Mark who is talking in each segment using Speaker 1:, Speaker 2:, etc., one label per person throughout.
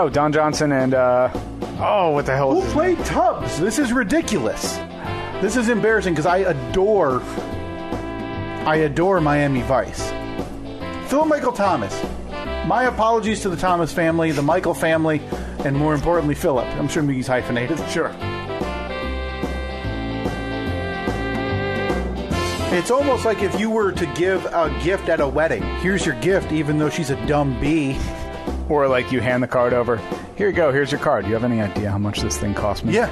Speaker 1: Oh, Don Johnson and, what the hell?
Speaker 2: Who played Tubbs? This is ridiculous. This is embarrassing because I adore Miami Vice. Phil Michael Thomas. My apologies to the Thomas family, the Michael family, and more importantly, Philip. I'm sure he's hyphenated.
Speaker 1: Sure.
Speaker 2: It's almost like if you were to give a gift at a wedding. Here's your gift, even though she's a dumb bee.
Speaker 1: Or like you hand the card over. Here you go. Here's your card. Do you have any idea how much this thing cost me?
Speaker 2: Yeah.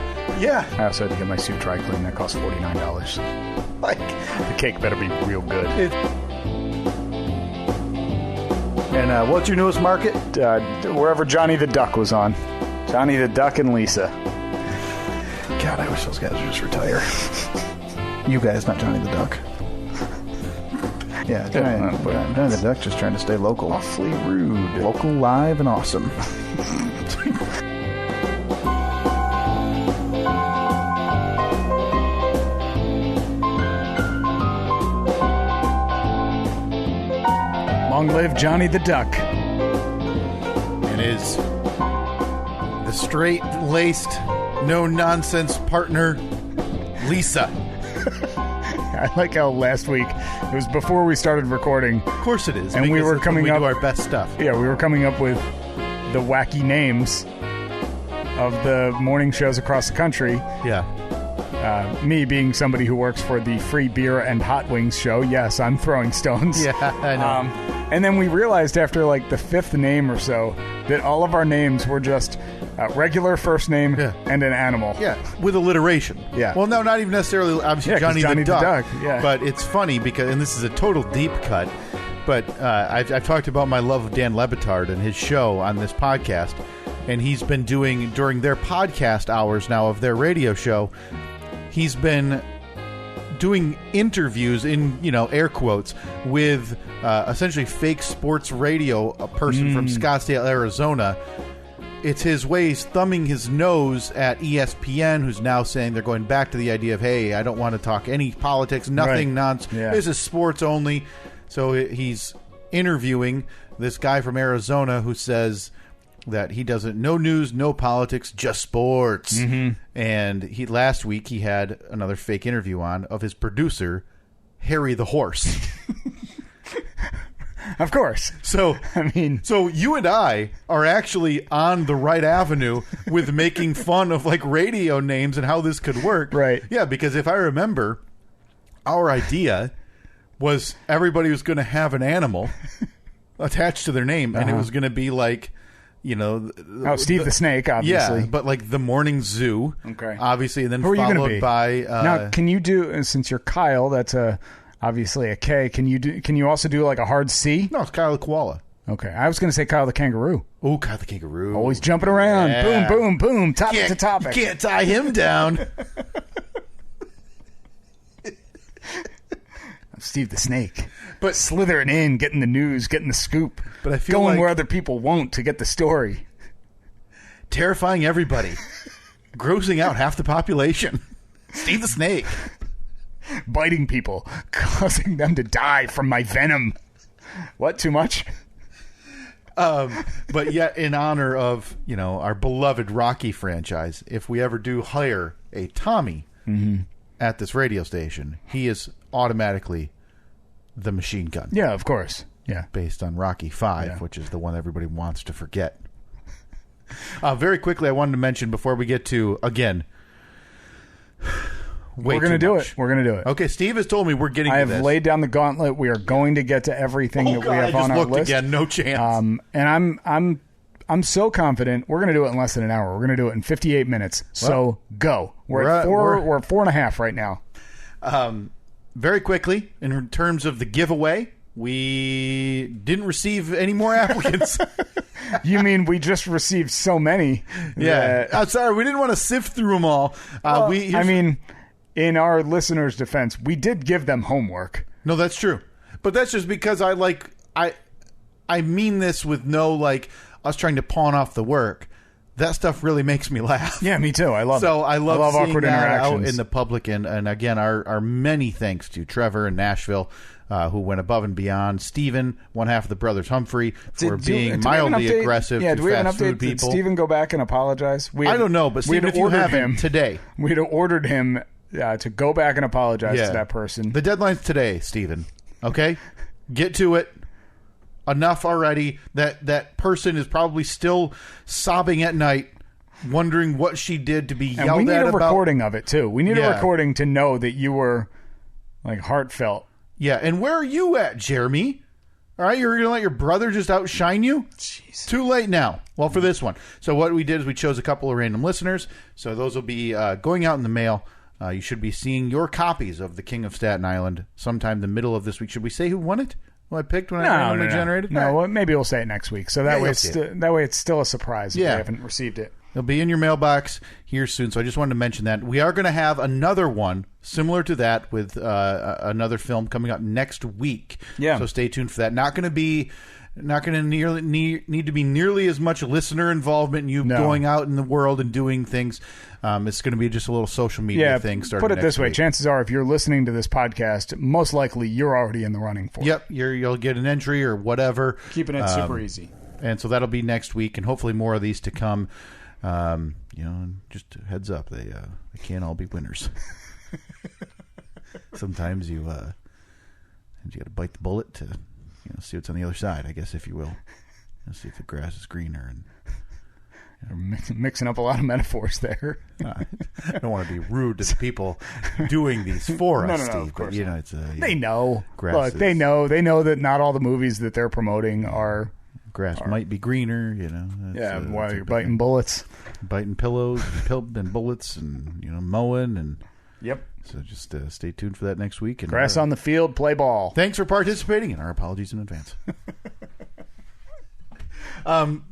Speaker 1: I also had to get my suit dry cleaned. That cost $49.
Speaker 2: Like,
Speaker 1: the cake better be real good.
Speaker 2: And what's your newest market?
Speaker 1: Wherever Johnny the Duck was on. Johnny the Duck and Lisa.
Speaker 2: God, I wish those guys would just retire. You guys, not Johnny the Duck. Yeah, Johnny the Duck just trying to stay local.
Speaker 1: Awfully rude.
Speaker 2: Local, live, and awesome.
Speaker 1: Long live Johnny the Duck.
Speaker 2: It is the straight-laced, no-nonsense partner, Lisa.
Speaker 1: I like how last week, it was before we started recording.
Speaker 2: Of course it is.
Speaker 1: And we were coming up...
Speaker 2: We do our best stuff.
Speaker 1: Yeah, we were coming up with the wacky names of the morning shows across the country.
Speaker 2: Yeah.
Speaker 1: Me being somebody who works for the free beer and hot wings show, yes, I'm throwing stones.
Speaker 2: Yeah, I know.
Speaker 1: And then we realized after like the fifth name or so that all of our names were just regular first name and an animal.
Speaker 2: Yeah, with alliteration.
Speaker 1: Yeah.
Speaker 2: Well, no, not even necessarily, obviously, Johnny the Duck.
Speaker 1: Yeah.
Speaker 2: But it's funny because, and this is a total deep cut, but I've talked about my love of Dan Lebitard and his show on this podcast, and he's been doing, during their podcast hours now of their radio show, he's been doing interviews in, air quotes, with essentially fake sports radio, a person from Scottsdale, Arizona. It's his way, he's thumbing his nose at ESPN, who's now saying they're going back to the idea of, hey, I don't want to talk any politics, nothing, nonsense. Yeah. This is sports only. So he's interviewing this guy from Arizona who says that he doesn't, no news, no politics, just sports. Mm-hmm. And last week he had another fake interview on of his producer, Harry the Horse.
Speaker 1: Of course.
Speaker 2: So you and I are actually on the right avenue with making fun of like radio names and how this could work.
Speaker 1: Right.
Speaker 2: Yeah, because if I remember, our idea was everybody was going to have an animal attached to their name, and it was going to be like,
Speaker 1: Steve the Snake, obviously.
Speaker 2: Yeah, but like the morning zoo.
Speaker 1: Okay.
Speaker 2: Obviously, and then
Speaker 1: who are you
Speaker 2: followed
Speaker 1: gonna be?
Speaker 2: By
Speaker 1: now, can you do, since you're Kyle, that's obviously a K, can you also do like a hard C?
Speaker 2: No, it's Kyle the koala.
Speaker 1: Okay. I was going to say Kyle the kangaroo.
Speaker 2: Oh, Kyle the kangaroo.
Speaker 1: Always jumping around. Yeah. Boom, boom, boom. Topic to topic.
Speaker 2: You can't tie him down.
Speaker 1: Steve the Snake. But slithering in, getting the news, getting the scoop.
Speaker 2: But I feel
Speaker 1: going
Speaker 2: like
Speaker 1: where other people won't to get the story.
Speaker 2: Terrifying everybody. Grossing out half the population. Steve the Snake.
Speaker 1: Biting people, causing them to die from my venom. What, too much?
Speaker 2: But yet, in honor of, our beloved Rocky franchise, if we ever do hire a Tommy at this radio station, he is automatically the machine gun.
Speaker 1: Yeah, of course. Yeah.
Speaker 2: Based on Rocky 5, which is the one everybody wants to forget. Very quickly, I wanted to mention before we get to, again...
Speaker 1: We're going to do it. We're going to do it.
Speaker 2: Okay, Steve has told me we're getting to this.
Speaker 1: I have laid down the gauntlet. We are going to get to everything that we have on our list.
Speaker 2: Again, no chance.
Speaker 1: And I'm so confident we're going to do it in less than an hour. We're going to do it in 58 minutes. So go. We're at 4.5 right now.
Speaker 2: Very quickly, in terms of the giveaway, we didn't receive any more applicants.
Speaker 1: You mean we just received so many?
Speaker 2: Yeah. I'm sorry. We didn't want to sift through them all.
Speaker 1: In our listeners' defense, we did give them homework.
Speaker 2: No, that's true. But that's just because I mean this with no, us trying to pawn off the work. that stuff really makes me laugh.
Speaker 1: Yeah, me too. I love
Speaker 2: seeing
Speaker 1: awkward
Speaker 2: that out
Speaker 1: interactions
Speaker 2: in the public. And again, our many thanks to Trevor in Nashville, who went above and beyond. Stephen, one half of the brothers Humphrey, for being mildly aggressive to fast food people.
Speaker 1: Did Stephen go back and apologize?
Speaker 2: I don't know, but Stephen, if you have him today.
Speaker 1: We'd have ordered him to go back and apologize to that person.
Speaker 2: The deadline's today, Stephen. Okay? Get to it. Enough already. That person is probably still sobbing at night, wondering what she did to be yelled at about.
Speaker 1: And we need a recording of it, too. We need a recording to know that you were, like, heartfelt.
Speaker 2: Yeah, and where are you at, Jeremy? All right, you're going to let your brother just outshine you?
Speaker 1: Jeez.
Speaker 2: Too late now. Well, for this one. So what we did is we chose a couple of random listeners. So those will be going out in the mail. You should be seeing your copies of The King of Staten Island sometime the middle of this week. Should we say who won it? Who I picked when I randomly generated?
Speaker 1: No, well, maybe we'll say it next week. So that way it's still a surprise if they haven't received it.
Speaker 2: It'll be in your mailbox here soon. So I just wanted to mention that. We are going to have another one similar to that with another film coming up next week.
Speaker 1: Yeah.
Speaker 2: So stay tuned for that. Not going to need to be nearly as much listener involvement in you going out in the world and doing things. It's going to be just a little social media thing starting
Speaker 1: put it
Speaker 2: next
Speaker 1: this way.
Speaker 2: week.
Speaker 1: Chances are, if you're listening to this podcast, most likely you're already in the running for it.
Speaker 2: Yep. You'll get an entry or whatever.
Speaker 1: Keeping it super easy.
Speaker 2: And so that'll be next week, and hopefully more of these to come. Just a heads up, they can't all be winners. Sometimes you got to bite the bullet to see what's on the other side, I guess, if you will. See if the grass is greener. And
Speaker 1: mixing up a lot of metaphors there.
Speaker 2: I don't want to be rude to the people doing these for us, Steve.
Speaker 1: Of course
Speaker 2: but, it's
Speaker 1: they know.
Speaker 2: Look,
Speaker 1: they know that not all the movies that they're promoting are.
Speaker 2: Grass might be greener,
Speaker 1: while you're biting bullets,
Speaker 2: biting pillows, and bullets, and mowing, and
Speaker 1: yep.
Speaker 2: So just stay tuned for that next week. And
Speaker 1: grass on the field, play ball.
Speaker 2: Thanks for participating, and our apologies in advance.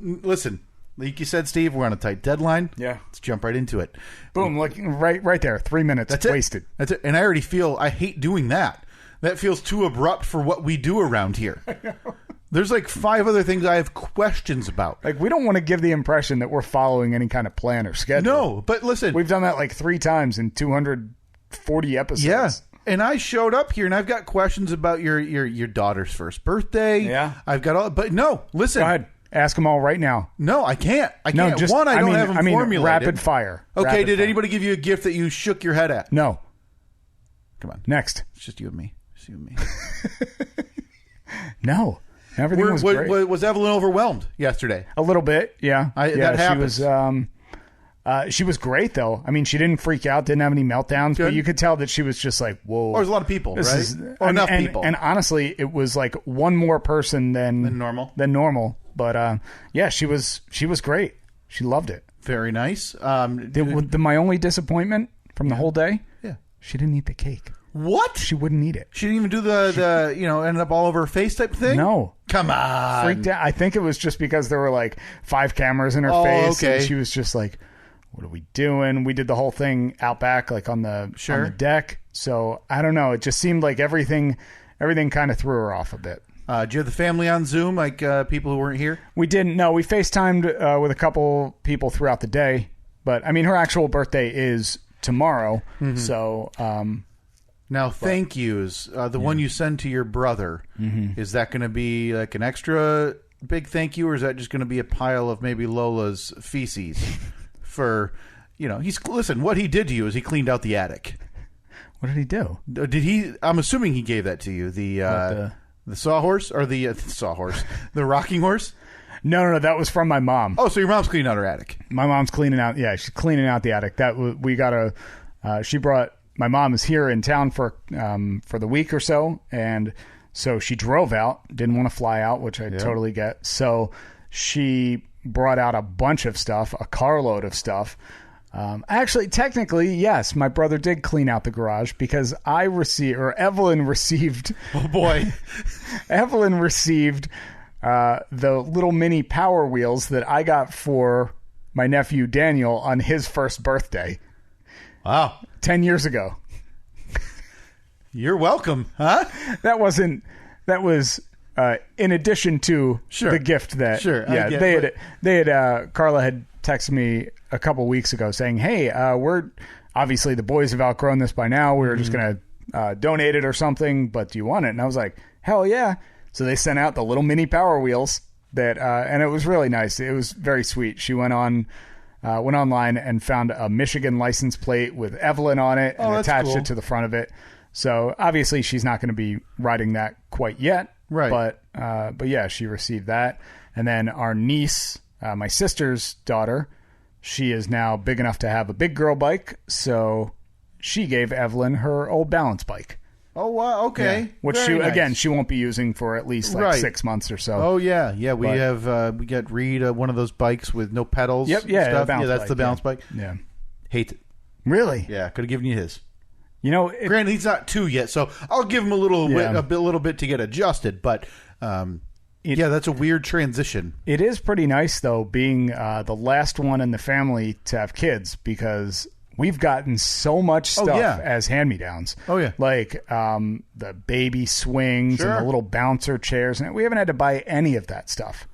Speaker 2: Listen, like you said, Steve, we're on a tight deadline.
Speaker 1: Yeah,
Speaker 2: let's jump right into it.
Speaker 1: Boom! Like right there, 3 minutes.
Speaker 2: That's
Speaker 1: wasted.
Speaker 2: That's it. And I already feel I hate doing that. That feels too abrupt for what we do around here. There's like 5 other things I have questions about.
Speaker 1: Like, we don't want to give the impression that we're following any kind of plan or schedule.
Speaker 2: No, but listen.
Speaker 1: We've done that like 3 times in 240 episodes.
Speaker 2: Yeah. And I showed up here, and I've got questions about your daughter's first birthday.
Speaker 1: Yeah.
Speaker 2: I've got all, but no, listen.
Speaker 1: Go ahead. Ask them all right now.
Speaker 2: No, I can't. I can't.
Speaker 1: No, just,
Speaker 2: One, I don't have them formulated.
Speaker 1: Rapid fire.
Speaker 2: Okay,
Speaker 1: rapid
Speaker 2: did
Speaker 1: fire.
Speaker 2: anybody give you a gift that you shook your head at?
Speaker 1: No.
Speaker 2: Come on.
Speaker 1: Next.
Speaker 2: It's just you and me. Just you and me.
Speaker 1: No. Everything was great.
Speaker 2: Was Evelyn overwhelmed yesterday?
Speaker 1: A little bit, yeah.
Speaker 2: That happens.
Speaker 1: She was great, though. I mean, she didn't freak out, didn't have any meltdowns, but you could tell that she was just like, whoa.
Speaker 2: There's a lot of people, right? Or enough people.
Speaker 1: And honestly, it was like one more person than normal. But she was great. She loved it.
Speaker 2: Very nice.
Speaker 1: My only disappointment from the whole day, she didn't eat the cake.
Speaker 2: What?
Speaker 1: She wouldn't eat it.
Speaker 2: She didn't even do the ended up all over her face type thing?
Speaker 1: No.
Speaker 2: Come on.
Speaker 1: Freaked out. I think it was just because there were like 5 cameras in her face. Okay. And she was just like, what are we doing? We did the whole thing out back, like on the deck. So I don't know. It just seemed like everything kind of threw her off a bit.
Speaker 2: Did you have the family on Zoom, like people who weren't here?
Speaker 1: We didn't. No, we FaceTimed with a couple people throughout the day. But I mean, her actual birthday is tomorrow. Mm-hmm. So...
Speaker 2: Now, thank yous. The one you send to your brother, is that going to be like an extra big thank you, or is that just going to be a pile of maybe Lola's feces? For, listen, what he did to you is he cleaned out the attic.
Speaker 1: What did he do?
Speaker 2: Did he? I'm assuming he gave that to you. The sawhorse or the sawhorse, the rocking horse.
Speaker 1: No, that was from my mom.
Speaker 2: Oh, so your mom's cleaning out her attic.
Speaker 1: My mom's cleaning out. Yeah, she's cleaning out the attic. She brought. My mom is here in town for the week or so, and so she drove out, didn't want to fly out, which I totally get. So she brought out a bunch of stuff, a carload of stuff. Actually, technically, yes, my brother did clean out the garage because Evelyn received.
Speaker 2: Oh boy,
Speaker 1: Evelyn received the little mini Power Wheels that I got for my nephew Daniel on his first birthday.
Speaker 2: Wow.
Speaker 1: 10 years ago.
Speaker 2: You're welcome, huh?
Speaker 1: That was in addition to the gift that Carla had texted me a couple weeks ago saying, hey, we're obviously the boys have outgrown this by now. We were just going to donate it or something, but do you want it? And I was like, hell yeah. So they sent out the little mini Power Wheels that, and it was really nice. It was very sweet. She went online and found a Michigan license plate with Evelyn on it and attached it to the front of it. So obviously she's not going to be riding that quite yet.
Speaker 2: Right.
Speaker 1: But yeah, she received that. And then our niece, my sister's daughter, she is now big enough to have a big girl bike. So she gave Evelyn her old balance bike.
Speaker 2: Oh, wow. Okay.
Speaker 1: Yeah. Which she won't be using for at least 6 months or so.
Speaker 2: Oh, yeah. Yeah. We got Reed one of those bikes with no pedals.
Speaker 1: Yep. Yeah.
Speaker 2: Stuff. That's the balance bike.
Speaker 1: Yeah.
Speaker 2: Hate it.
Speaker 1: Really?
Speaker 2: Yeah. Could have given you his.
Speaker 1: Granted,
Speaker 2: he's not 2 yet, so I'll give him a little bit to get adjusted. But that's a weird transition.
Speaker 1: It is pretty nice though, being the last one in the family to have kids, because we've gotten so much stuff as hand-me-downs.
Speaker 2: Oh yeah,
Speaker 1: like the baby swings and the little bouncer chairs, and we haven't had to buy any of that stuff.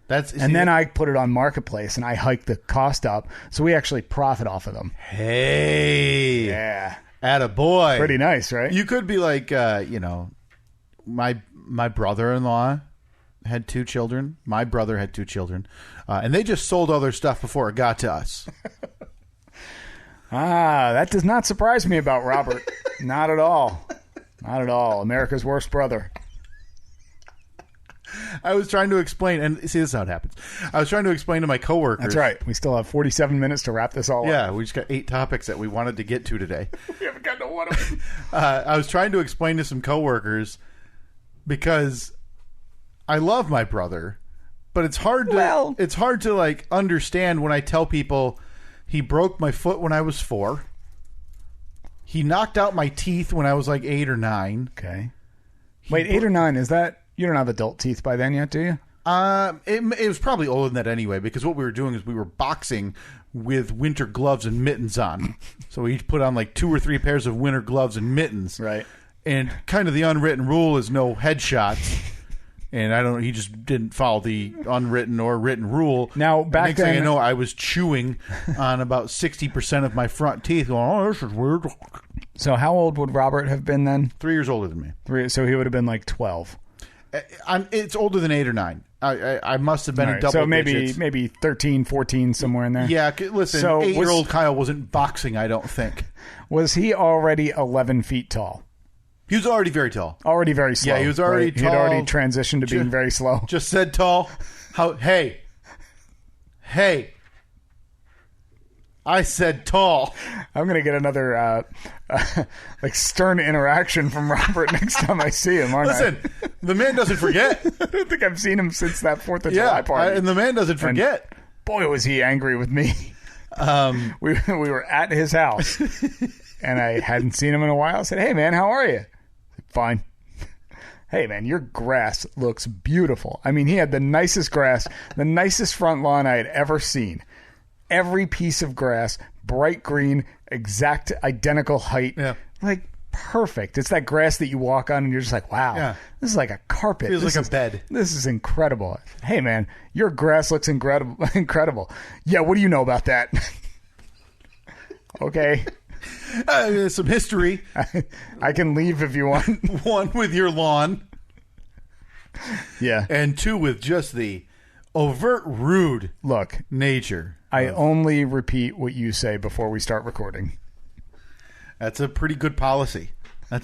Speaker 1: Then I put it on Marketplace and I hiked the cost up, so we actually profit off of them.
Speaker 2: Hey,
Speaker 1: yeah.
Speaker 2: Attaboy.
Speaker 1: Pretty nice, right?
Speaker 2: You could be like, my brother-in-law had 2 children. My brother had 2 children. And they just sold all their stuff before it got to us.
Speaker 1: That does not surprise me about Robert. Not at all. Not at all. America's worst brother.
Speaker 2: I was trying to explain, and see, this is how it happens. I was trying to explain to my coworkers.
Speaker 1: That's right. We still have 47 minutes to wrap this all up.
Speaker 2: Yeah, we just got 8 topics that we wanted to get to today.
Speaker 1: We haven't gotten to one of them.
Speaker 2: I was trying to explain to some coworkers, because I love my brother, but it's hard to like understand when I tell people he broke my foot when I was 4. He knocked out my teeth when I was like 8 or 9.
Speaker 1: Okay. Wait, 8 or 9, is that... You don't have adult teeth by then yet, do you?
Speaker 2: It was probably older than that anyway, because what we were doing is we were boxing with winter gloves and mittens on. So we each put on like 2 or 3 pairs of winter gloves and mittens.
Speaker 1: Right.
Speaker 2: And kind of the unwritten rule is no headshots. And he just didn't follow the unwritten or written rule.
Speaker 1: Now, back
Speaker 2: next
Speaker 1: then...
Speaker 2: thing I know, I was chewing on about 60% of my front teeth going, oh, this is weird.
Speaker 1: So how old would Robert have been then?
Speaker 2: 3 years older than me.
Speaker 1: 3, so he would have been like 12.
Speaker 2: It's older than 8 or 9. I must have been in double digits.
Speaker 1: So maybe 13, 14, somewhere in there.
Speaker 2: Yeah, listen, so 8-year-old Kyle wasn't boxing, I don't think.
Speaker 1: Was he already 11 feet tall?
Speaker 2: He was already very tall.
Speaker 1: Already very slow.
Speaker 2: Yeah, he was already tall.
Speaker 1: He had already transitioned to being very slow.
Speaker 2: Just said tall. Hey. I said tall.
Speaker 1: I'm going to get another like stern interaction from Robert next time I see him, aren't I?
Speaker 2: Listen, the man doesn't forget.
Speaker 1: I don't think I've seen him since that 4th of July party.
Speaker 2: And the man doesn't forget.
Speaker 1: And boy, was he angry with me. We were at his house, and I hadn't seen him in a while. I said, hey, man, how are you? Said, fine. Hey, man, your grass looks beautiful. I mean, he had the nicest grass, the nicest front lawn I had ever seen. Every piece of grass, bright green, exact identical height. Yeah. Like, perfect. It's that grass that you walk on and you're just like, wow, this is like a carpet.
Speaker 2: Feels like a bed.
Speaker 1: This is incredible. Hey, man, your grass looks incredible. Yeah, what do you know about that? Okay.
Speaker 2: Some history.
Speaker 1: I can leave if you want.
Speaker 2: 1, with your lawn.
Speaker 1: Yeah.
Speaker 2: And 2, with just the overt rude nature.
Speaker 1: I only repeat what you say before we start recording.
Speaker 2: That's a pretty good policy. I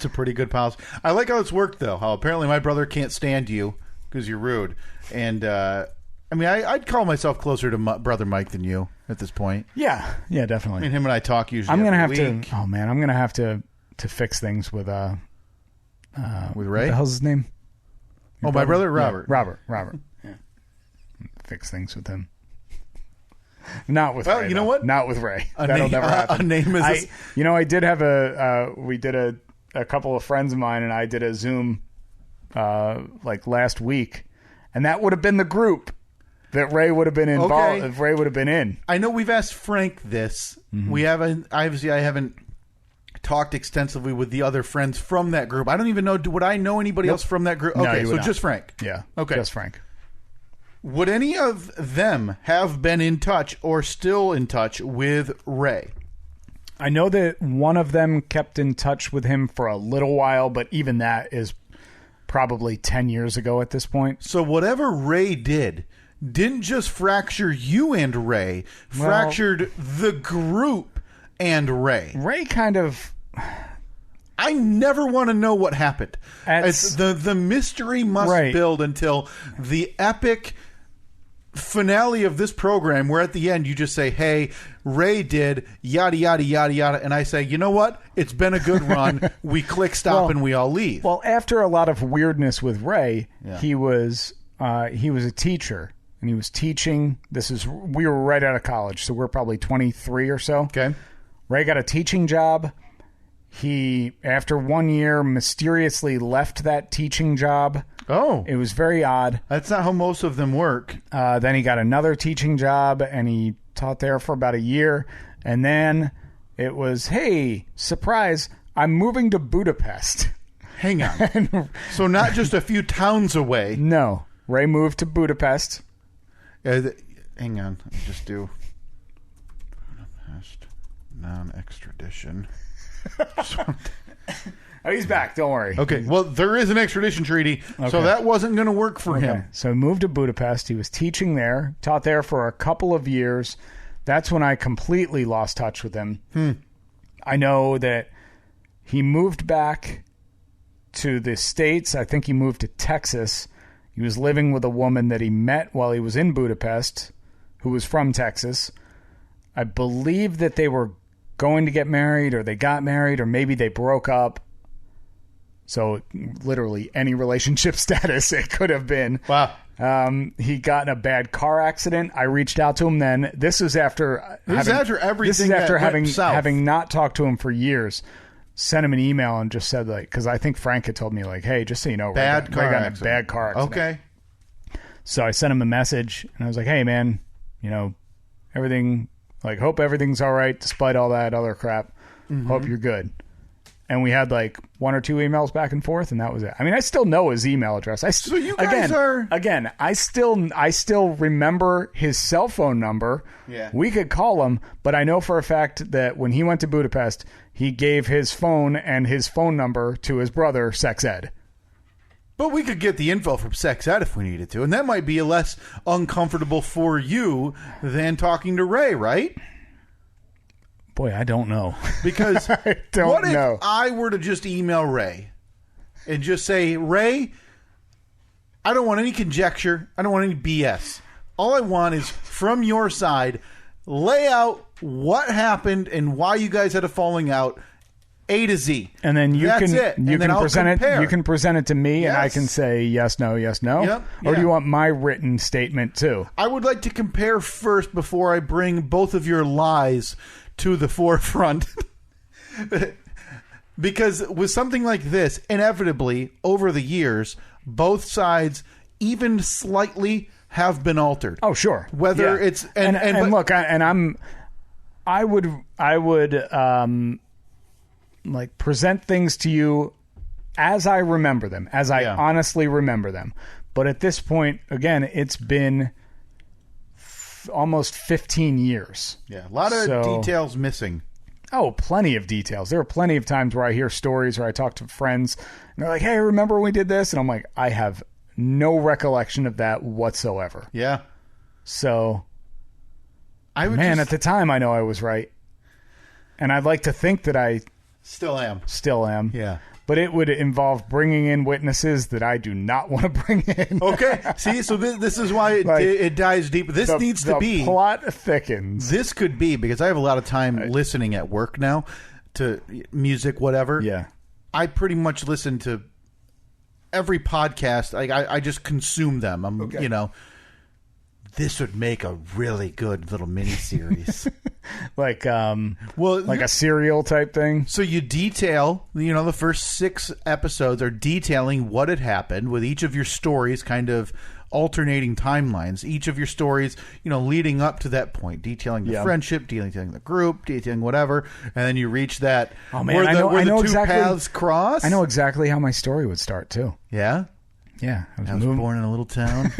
Speaker 2: like how it's worked, though. How apparently my brother can't stand you because you're rude. And, I mean, I'd call myself closer to Brother Mike than you at this point.
Speaker 1: Yeah, definitely.
Speaker 2: I mean, him and I talk usually
Speaker 1: I'm going to have
Speaker 2: week.
Speaker 1: to... Oh, man, I'm going to have to fix things with Ray? What the hell's his name?
Speaker 2: My brother? Robert.
Speaker 1: Yeah, Robert. Yeah. Fix things with him. Not with Ray.
Speaker 2: You know what?
Speaker 1: Not with Ray. That'll never happen.
Speaker 2: A name is...
Speaker 1: I did have we did a couple of friends of mine and I did a Zoom like last week, and that would have been the group that Ray would have been involved. If Ray would have been in.
Speaker 2: I know we've asked Frank this. Mm-hmm. We haven't... Obviously, I haven't talked extensively with the other friends from that group. I don't even know... Would I know anybody else from that group? Okay,
Speaker 1: no,
Speaker 2: so just Frank.
Speaker 1: Yeah.
Speaker 2: Okay.
Speaker 1: Just Frank.
Speaker 2: Would any of them have been in touch or still in touch with Ray?
Speaker 1: I know that one of them kept in touch with him for a little while, but even that is probably 10 years ago at this point.
Speaker 2: So whatever Ray didn't just fracture you and Ray, fractured the group and Ray.
Speaker 1: Ray kind of...
Speaker 2: I never want to know what happened. It's the mystery must build until the epic finale of this program, where at the end you just say, hey, Ray did yada yada yada yada, and I say, you know what, it's been a good run. We click stop and we all leave.
Speaker 1: Well, after a lot of weirdness with Ray, he was a teacher, and he was teaching. We were right out of college, so we're probably 23 or so.
Speaker 2: Okay.
Speaker 1: Ray got a teaching job. He, after 1 year, mysteriously left that teaching job.
Speaker 2: Oh.
Speaker 1: It was very odd.
Speaker 2: That's not how most of them work.
Speaker 1: Then he got another teaching job, and he taught there for about a year. And then it was, hey, surprise, I'm moving to Budapest.
Speaker 2: Hang on. So not just a few towns away.
Speaker 1: No. Ray moved to Budapest.
Speaker 2: Hang on. Let me just do Budapest non-extradition.
Speaker 1: Oh, he's back. Don't worry.
Speaker 2: Okay. Well, there is an extradition treaty, so that wasn't going to work for him.
Speaker 1: So he moved to Budapest. He was teaching there, taught there for a couple of years. That's when I completely lost touch with him. I know that he moved back to the States. I think he moved to Texas. He was living with a woman that he met while he was in Budapest, who was from Texas. I believe that they were going to get married, or they got married, or maybe they broke up. So literally any relationship status it could have been.
Speaker 2: Wow.
Speaker 1: He got in a bad car accident. I reached out to him then. This is after having not talked to him for years. Sent him an email and just said, like, because I think Frank had told me, like, hey, just so you know, Ray got in a bad car accident.
Speaker 2: Okay.
Speaker 1: So I sent him a message and I was like, hey man, everything, like, hope everything's all right despite all that other crap. Hope you're good. And we had like one or two emails back and forth, and that was it. I mean, I still know his email address. So you guys I still remember his cell phone number.
Speaker 2: Yeah.
Speaker 1: We could call him, but I know for a fact that when he went to Budapest, he gave his phone and his phone number to his brother, Sex Ed.
Speaker 2: But we could get the info from Sex Ed if we needed to, and that might be less uncomfortable for you than talking to Ray, right?
Speaker 1: Boy, I don't know.
Speaker 2: Because what if I were to just email Ray and just say, Ray, I don't want any conjecture. I don't want any BS. All I want is, from your side, lay out what happened and why you guys had a falling out, A to Z.
Speaker 1: And then you can present
Speaker 2: compare.
Speaker 1: it. You can present it to me, and I can say yes, no, yes, no.
Speaker 2: Yep,
Speaker 1: or do you want my written statement too?
Speaker 2: I would like to compare first before I bring both of your lies to the forefront. Because with something like this, inevitably, over the years, both sides, even slightly, have been altered.
Speaker 1: Oh, sure.
Speaker 2: Whether it's...
Speaker 1: I would like present things to you as I remember them, as I honestly remember them. But at this point, again, it's been almost 15 years.
Speaker 2: Yeah, a lot of details missing.
Speaker 1: Oh, plenty of details. There are plenty of times where I hear stories or I talk to friends and they're like, hey, remember when we did this? And I'm like, I have no recollection of that whatsoever.
Speaker 2: Yeah.
Speaker 1: So, at the time I know I was right. And I'd like to think that I
Speaker 2: still am.
Speaker 1: Yeah. But it would involve bringing in witnesses that I do not want to bring in.
Speaker 2: Okay. See, so this is why it dives deep. This needs to be...
Speaker 1: The plot thickens.
Speaker 2: This could be, because I have a lot of time listening at work now to music, whatever.
Speaker 1: Yeah.
Speaker 2: I pretty much listen to every podcast. Like I just consume them. This would make a really good little mini series.
Speaker 1: like a serial type thing.
Speaker 2: So you detail, the first 6 episodes are detailing what had happened with each of your stories, kind of alternating timelines. Each of your stories, leading up to that point, detailing the friendship, detailing the group, detailing whatever, and then you reach that.
Speaker 1: Oh man,
Speaker 2: where the two
Speaker 1: exactly,
Speaker 2: paths cross.
Speaker 1: I know exactly how my story would start too.
Speaker 2: Yeah.
Speaker 1: Yeah,
Speaker 2: I was born in a little town.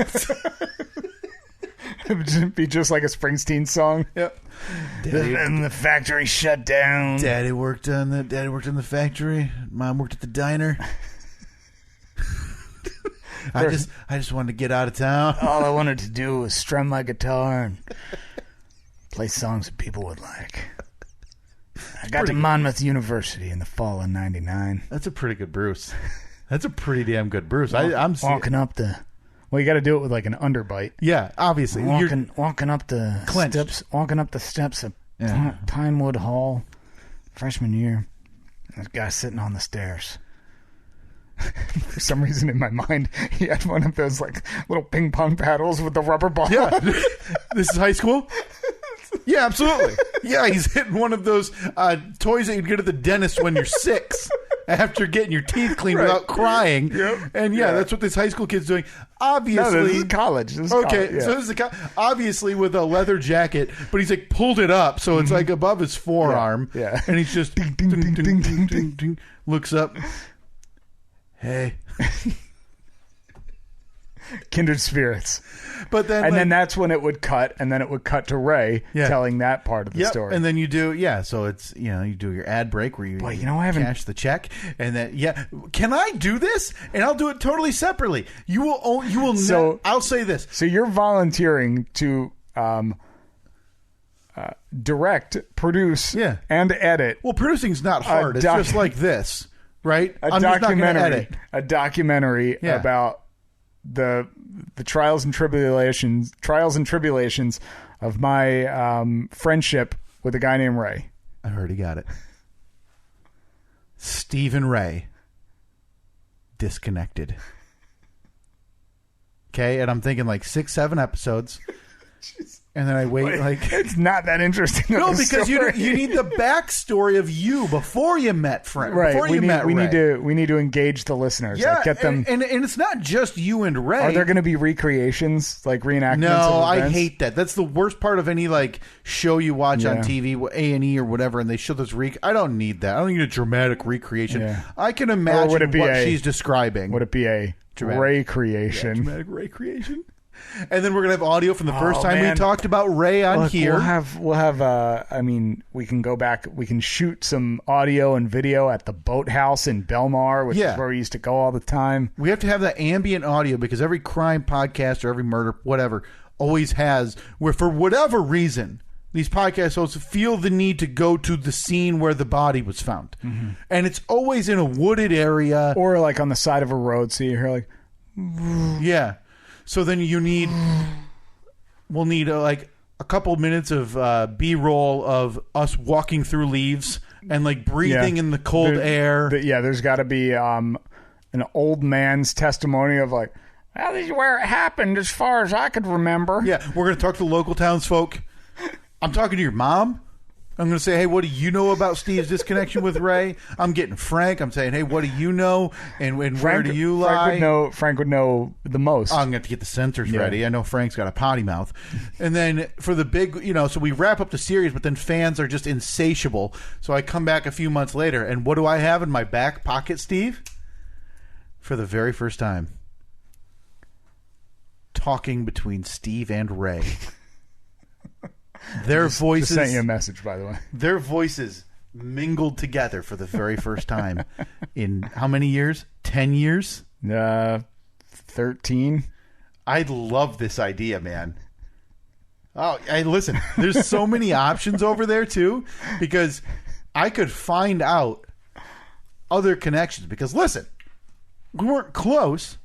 Speaker 1: It would be just like a Springsteen song.
Speaker 2: Yep.
Speaker 1: And the factory shut down.
Speaker 2: Daddy worked in the factory. Mom worked at the diner. I just wanted to get out of town.
Speaker 1: All I wanted to do was strum my guitar and play songs that people would like. I got to Monmouth University in the fall of '99.
Speaker 2: That's a pretty good Bruce. That's a pretty damn good Bruce. I'm
Speaker 1: walking up the. Well, you got to do it with like an underbite.
Speaker 2: Yeah, obviously.
Speaker 1: Walking up the
Speaker 2: clenched.
Speaker 1: steps. Walking up the steps of Pinewood Hall, freshman year. There's a guy sitting on the stairs. For some reason in my mind, he had one of those like little ping pong paddles with the rubber ball.
Speaker 2: Yeah. This is high school? Yeah, absolutely. Yeah, he's hitting one of those toys that you'd get at the dentist when you're 6 after getting your teeth cleaned without crying.
Speaker 1: Yep.
Speaker 2: And that's what this high school kid's doing. Obviously.
Speaker 1: No, this is college.
Speaker 2: So this is obviously with a leather jacket, but he's like pulled it up so it's like above his forearm.
Speaker 1: Yeah.
Speaker 2: And he's just ding, ding, ding, ding, ding, ding, ding, looks up. Hey.
Speaker 1: Kindred spirits.
Speaker 2: But then
Speaker 1: then that's when it would cut, and then it would cut to Ray telling that part of the story.
Speaker 2: And then you do so it's you do your ad break where you
Speaker 1: I haven't
Speaker 2: cash the check, and then can I do this? And I'll do it totally separately. You will
Speaker 1: So
Speaker 2: I'll say this.
Speaker 1: So you're volunteering to direct, produce, and edit.
Speaker 2: Well, producing's not hard. It's just like this, right?
Speaker 1: I'm just not gonna edit. A documentary about the trials and tribulations of my friendship with a guy named Ray.
Speaker 2: I heard he got it. Stephen Ray disconnected. Okay, and I'm thinking like 6-7 episodes. And then I wait
Speaker 1: it's not that interesting.
Speaker 2: No, because you need the backstory of you before you met Frank.
Speaker 1: Right.
Speaker 2: Before you met Ray.
Speaker 1: We need to engage the listeners.
Speaker 2: Yeah,
Speaker 1: like get them.
Speaker 2: And it's not just you and Ray.
Speaker 1: Are there going to be recreations, like reenactments?
Speaker 2: No,
Speaker 1: of
Speaker 2: I
Speaker 1: events?
Speaker 2: hate that. That's the worst part of any show you watch on TV, A&E or whatever, and they show this I don't need that. I don't need a dramatic recreation. Yeah. I can imagine what she's describing.
Speaker 1: Would it be a Ray creation?
Speaker 2: Yeah, dramatic Ray creation. And then we're gonna have audio from the first time we talked about Ray on here.
Speaker 1: We'll have. I mean, we can go back. We can shoot some audio and video at the Boathouse in Belmar, which is where we used to go all the time.
Speaker 2: We have to have that ambient audio because every crime podcast or every murder, whatever, always has where for whatever reason these podcast hosts feel the need to go to the scene where the body was found, and it's always in a wooded area
Speaker 1: or like on the side of a road. So you hear like,
Speaker 2: yeah. So then we'll need a couple minutes of B-roll of us walking through leaves and breathing in the cold air.
Speaker 1: There's got to be an old man's testimony of well, this is where it happened as far as I could remember.
Speaker 2: Yeah, we're going to talk to the local townsfolk. I'm talking to your mom. I'm going to say, hey, what do you know about Steve's disconnection with Ray? I'm getting Frank. I'm saying, hey, what do you know? And where do you lie?
Speaker 1: Frank would know the most.
Speaker 2: I'm going to have to get the sensors ready. I know Frank's got a potty mouth. And then for the big, so we wrap up the series, but then fans are just insatiable. So I come back a few months later, and what do I have in my back pocket, Steve? For the very first time, talking between Steve and Ray. Their voices
Speaker 1: just sent you a message, by the way.
Speaker 2: Their voices mingled together for the very first time in how many years? 10 years?
Speaker 1: 13.
Speaker 2: I love this idea, man. Oh, listen, there's so many options over there too, because I could find out other connections. Because listen, we weren't close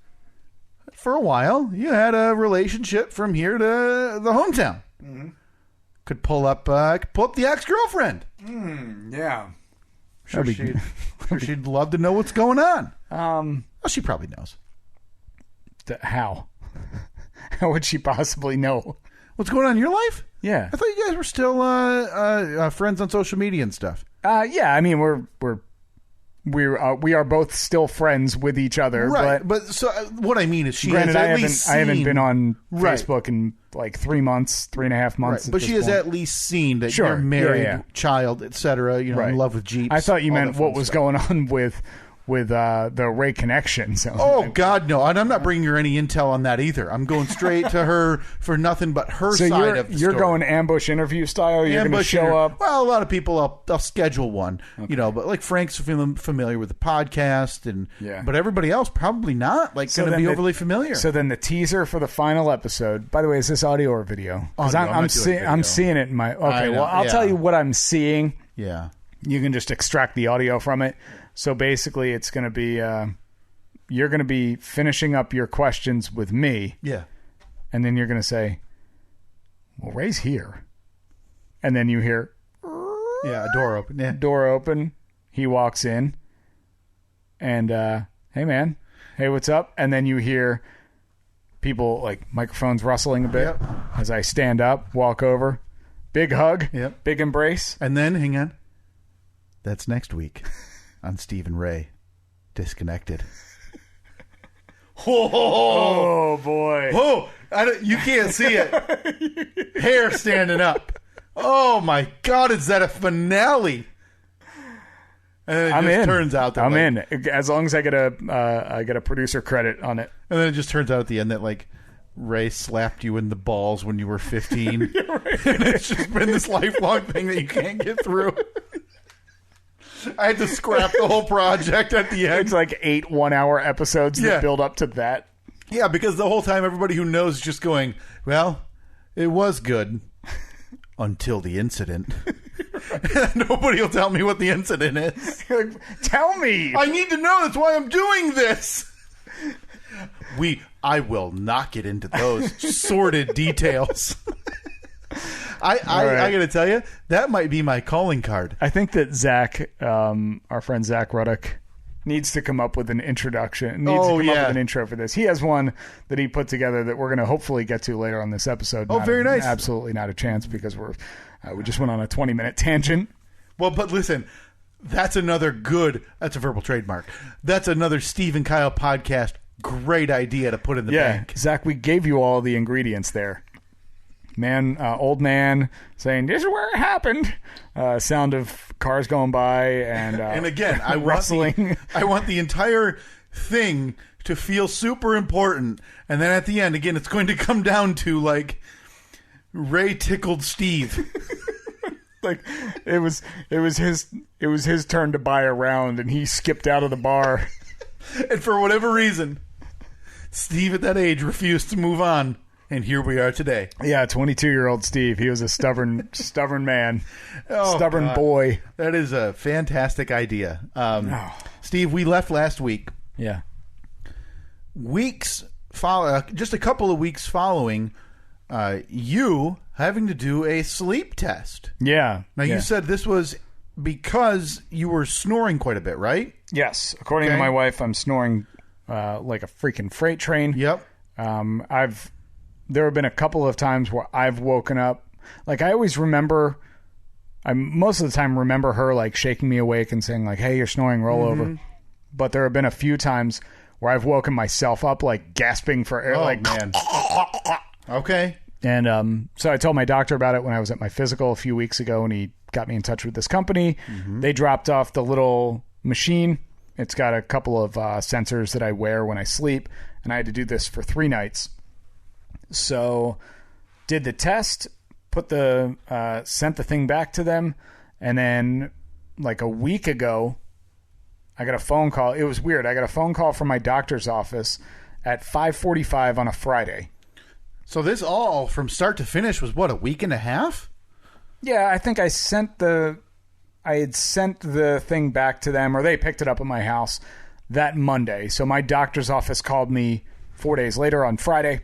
Speaker 2: for a while. You had a relationship from here to the hometown. Mm-hmm. Could pull up the ex-girlfriend.
Speaker 1: Yeah.
Speaker 2: Sure she'd love to know what's going on. Well, she probably knows.
Speaker 1: How? How would she possibly know?
Speaker 2: What's going on in your life?
Speaker 1: Yeah.
Speaker 2: I thought you guys were still friends on social media and stuff.
Speaker 1: Yeah, I mean, we are both still friends with each other,
Speaker 2: right? But so what I mean is, she
Speaker 1: granted,
Speaker 2: has at least seen,
Speaker 1: I haven't been on Facebook in 3 months, 3.5 months.
Speaker 2: Right. But she has at least seen that you're married, child, etc. In love with Jeeps.
Speaker 1: I thought you meant what was going on with with the Ray connection. So
Speaker 2: Oh, God, no. And I'm not bringing her any intel on that either. I'm going straight to her for nothing but her side of the
Speaker 1: you're
Speaker 2: story.
Speaker 1: going ambush interview style? You're going to show up?
Speaker 2: Well, a lot of people, I'll schedule one, but like Frank's familiar with the podcast, but everybody else probably not, going to be overly familiar.
Speaker 1: So then the teaser for the final episode, by the way, is this audio or video? Because I'm seeing it in my... Okay, well, I'll tell you what I'm seeing.
Speaker 2: Yeah.
Speaker 1: You can just extract the audio from it. So basically, it's going to be you're going to be finishing up your questions with me.
Speaker 2: Yeah.
Speaker 1: And then you're going to say, well, Ray's here. And then you hear...
Speaker 2: Yeah, a door open. Yeah.
Speaker 1: Door open. He walks in. And, hey, man. Hey, what's up? And then you hear people, microphones rustling a bit as I stand up, walk over. Big hug.
Speaker 2: Yep.
Speaker 1: Big embrace.
Speaker 2: And then, hang on. That's next week on Steve and Ray Disconnected.
Speaker 1: Oh, boy.
Speaker 2: Oh, you can't see it. Hair standing up. Oh, my God. Is that a finale? And then it turns out that
Speaker 1: I'm in. As long as I get a producer credit on it.
Speaker 2: And then it just turns out at the end that Ray slapped you in the balls when you were 15. Right. And it's just been this lifelong thing that you can't get through. I had to scrap the whole project at the end.
Speaker 1: It's 8 1-hour episodes that build up to that.
Speaker 2: Yeah, because the whole time everybody who knows is just going, well, it was good until the incident. Nobody will tell me what the incident is.
Speaker 1: Tell me.
Speaker 2: I need to know. That's why I'm doing this. I will not get into those sordid details. I got to tell you, that might be my calling card.
Speaker 1: I think that Zach, our friend Zach Ruddock, needs to come up with an introduction. Up with an intro for this. He has one that he put together that we're going to hopefully get to later on this episode.
Speaker 2: Very nice.
Speaker 1: Absolutely not a chance because we just went on a 20-minute tangent.
Speaker 2: Well, but listen, that's a verbal trademark. That's another Steve and Kyle podcast. Great idea to put in the bank.
Speaker 1: Zach, we gave you all the ingredients there. Old man saying, this is where it happened. Sound of cars going by and
Speaker 2: again, I
Speaker 1: rustling.
Speaker 2: I want the entire thing to feel super important. And then at the end, again, it's going to come down to Ray tickled Steve.
Speaker 1: It was his turn to buy a round and he skipped out of the bar.
Speaker 2: And for whatever reason, Steve at that age refused to move on. And here we are today.
Speaker 1: Yeah, 22-year-old Steve. He was a stubborn man. Stubborn boy.
Speaker 2: That is a fantastic idea. Steve, we left last week.
Speaker 1: Yeah.
Speaker 2: Just a couple of weeks following you having to do a sleep test.
Speaker 1: Yeah.
Speaker 2: Now, you said this was because you were snoring quite a bit, right?
Speaker 1: Yes. According to my wife, I'm snoring like a freaking freight train.
Speaker 2: Yep.
Speaker 1: There have been a couple of times where I've woken up. I always remember, I most of the time remember her shaking me awake and saying hey, you're snoring, roll over. But there have been a few times where I've woken myself up gasping for air.
Speaker 2: Man. Okay.
Speaker 1: And so I told my doctor about it when I was at my physical a few weeks ago, and he got me in touch with this company. They dropped off the little machine. It's got a couple of sensors that I wear when I sleep, and I had to do this for 3 nights. So did the test, sent the thing back to them, and then a week ago, I got a phone call. It was weird. I got a phone call from my doctor's office at 5:45 on a Friday.
Speaker 2: So this all from start to finish was a week and a half?
Speaker 1: Yeah, I think I had sent the thing back to them, or they picked it up at my house that Monday. So my doctor's office called me 4 days later on Friday.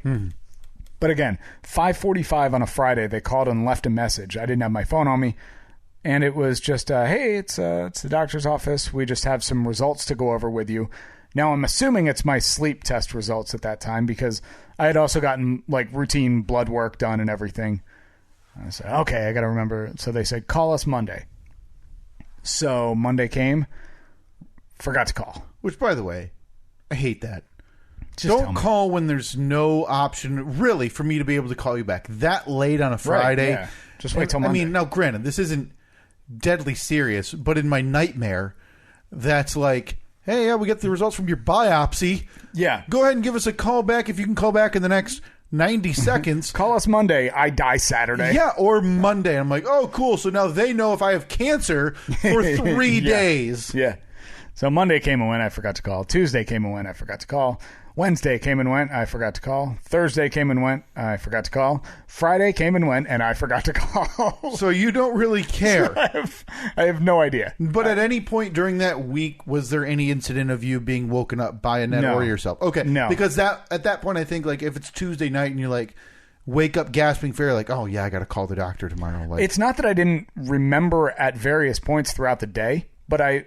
Speaker 1: But again, 5:45 on a Friday, they called and left a message. I didn't have my phone on me. And it was just, hey, it's the doctor's office. We just have some results to go over with you. Now, I'm assuming it's my sleep test results at that time because I had also gotten routine blood work done and everything. I said, okay, I got to remember. So they said, call us Monday. So Monday came, forgot to call.
Speaker 2: Which, by the way, I hate that. Don't call when there's no option, really, for me to be able to call you back that late on a Friday.
Speaker 1: Right, yeah. Just wait till Monday.
Speaker 2: Now, granted, this isn't deadly serious, but in my nightmare, that's hey, yeah, we get the results from your biopsy.
Speaker 1: Yeah.
Speaker 2: Go ahead and give us a call back if you can call back in the next 90 seconds.
Speaker 1: Call us Monday. I die Saturday.
Speaker 2: Yeah, or Monday. I'm like, oh, cool. So now they know if I have cancer for 3 days.
Speaker 1: Yeah. So Monday came and went. I forgot to call. Tuesday came and went. I forgot to call. Wednesday came and went. I forgot to call. Thursday came and went. I forgot to call. Friday came and went, and I forgot to call.
Speaker 2: So you don't really care.
Speaker 1: I have no idea.
Speaker 2: But at any point during that week, was there any incident of you being woken up by Annette or yourself? Okay.
Speaker 1: No.
Speaker 2: Because at that point, I think, like, if it's Tuesday night and you're like, wake up gasping for air, like, oh, yeah, I got to call the doctor tomorrow. Like,
Speaker 1: it's not that I didn't remember at various points throughout the day, but I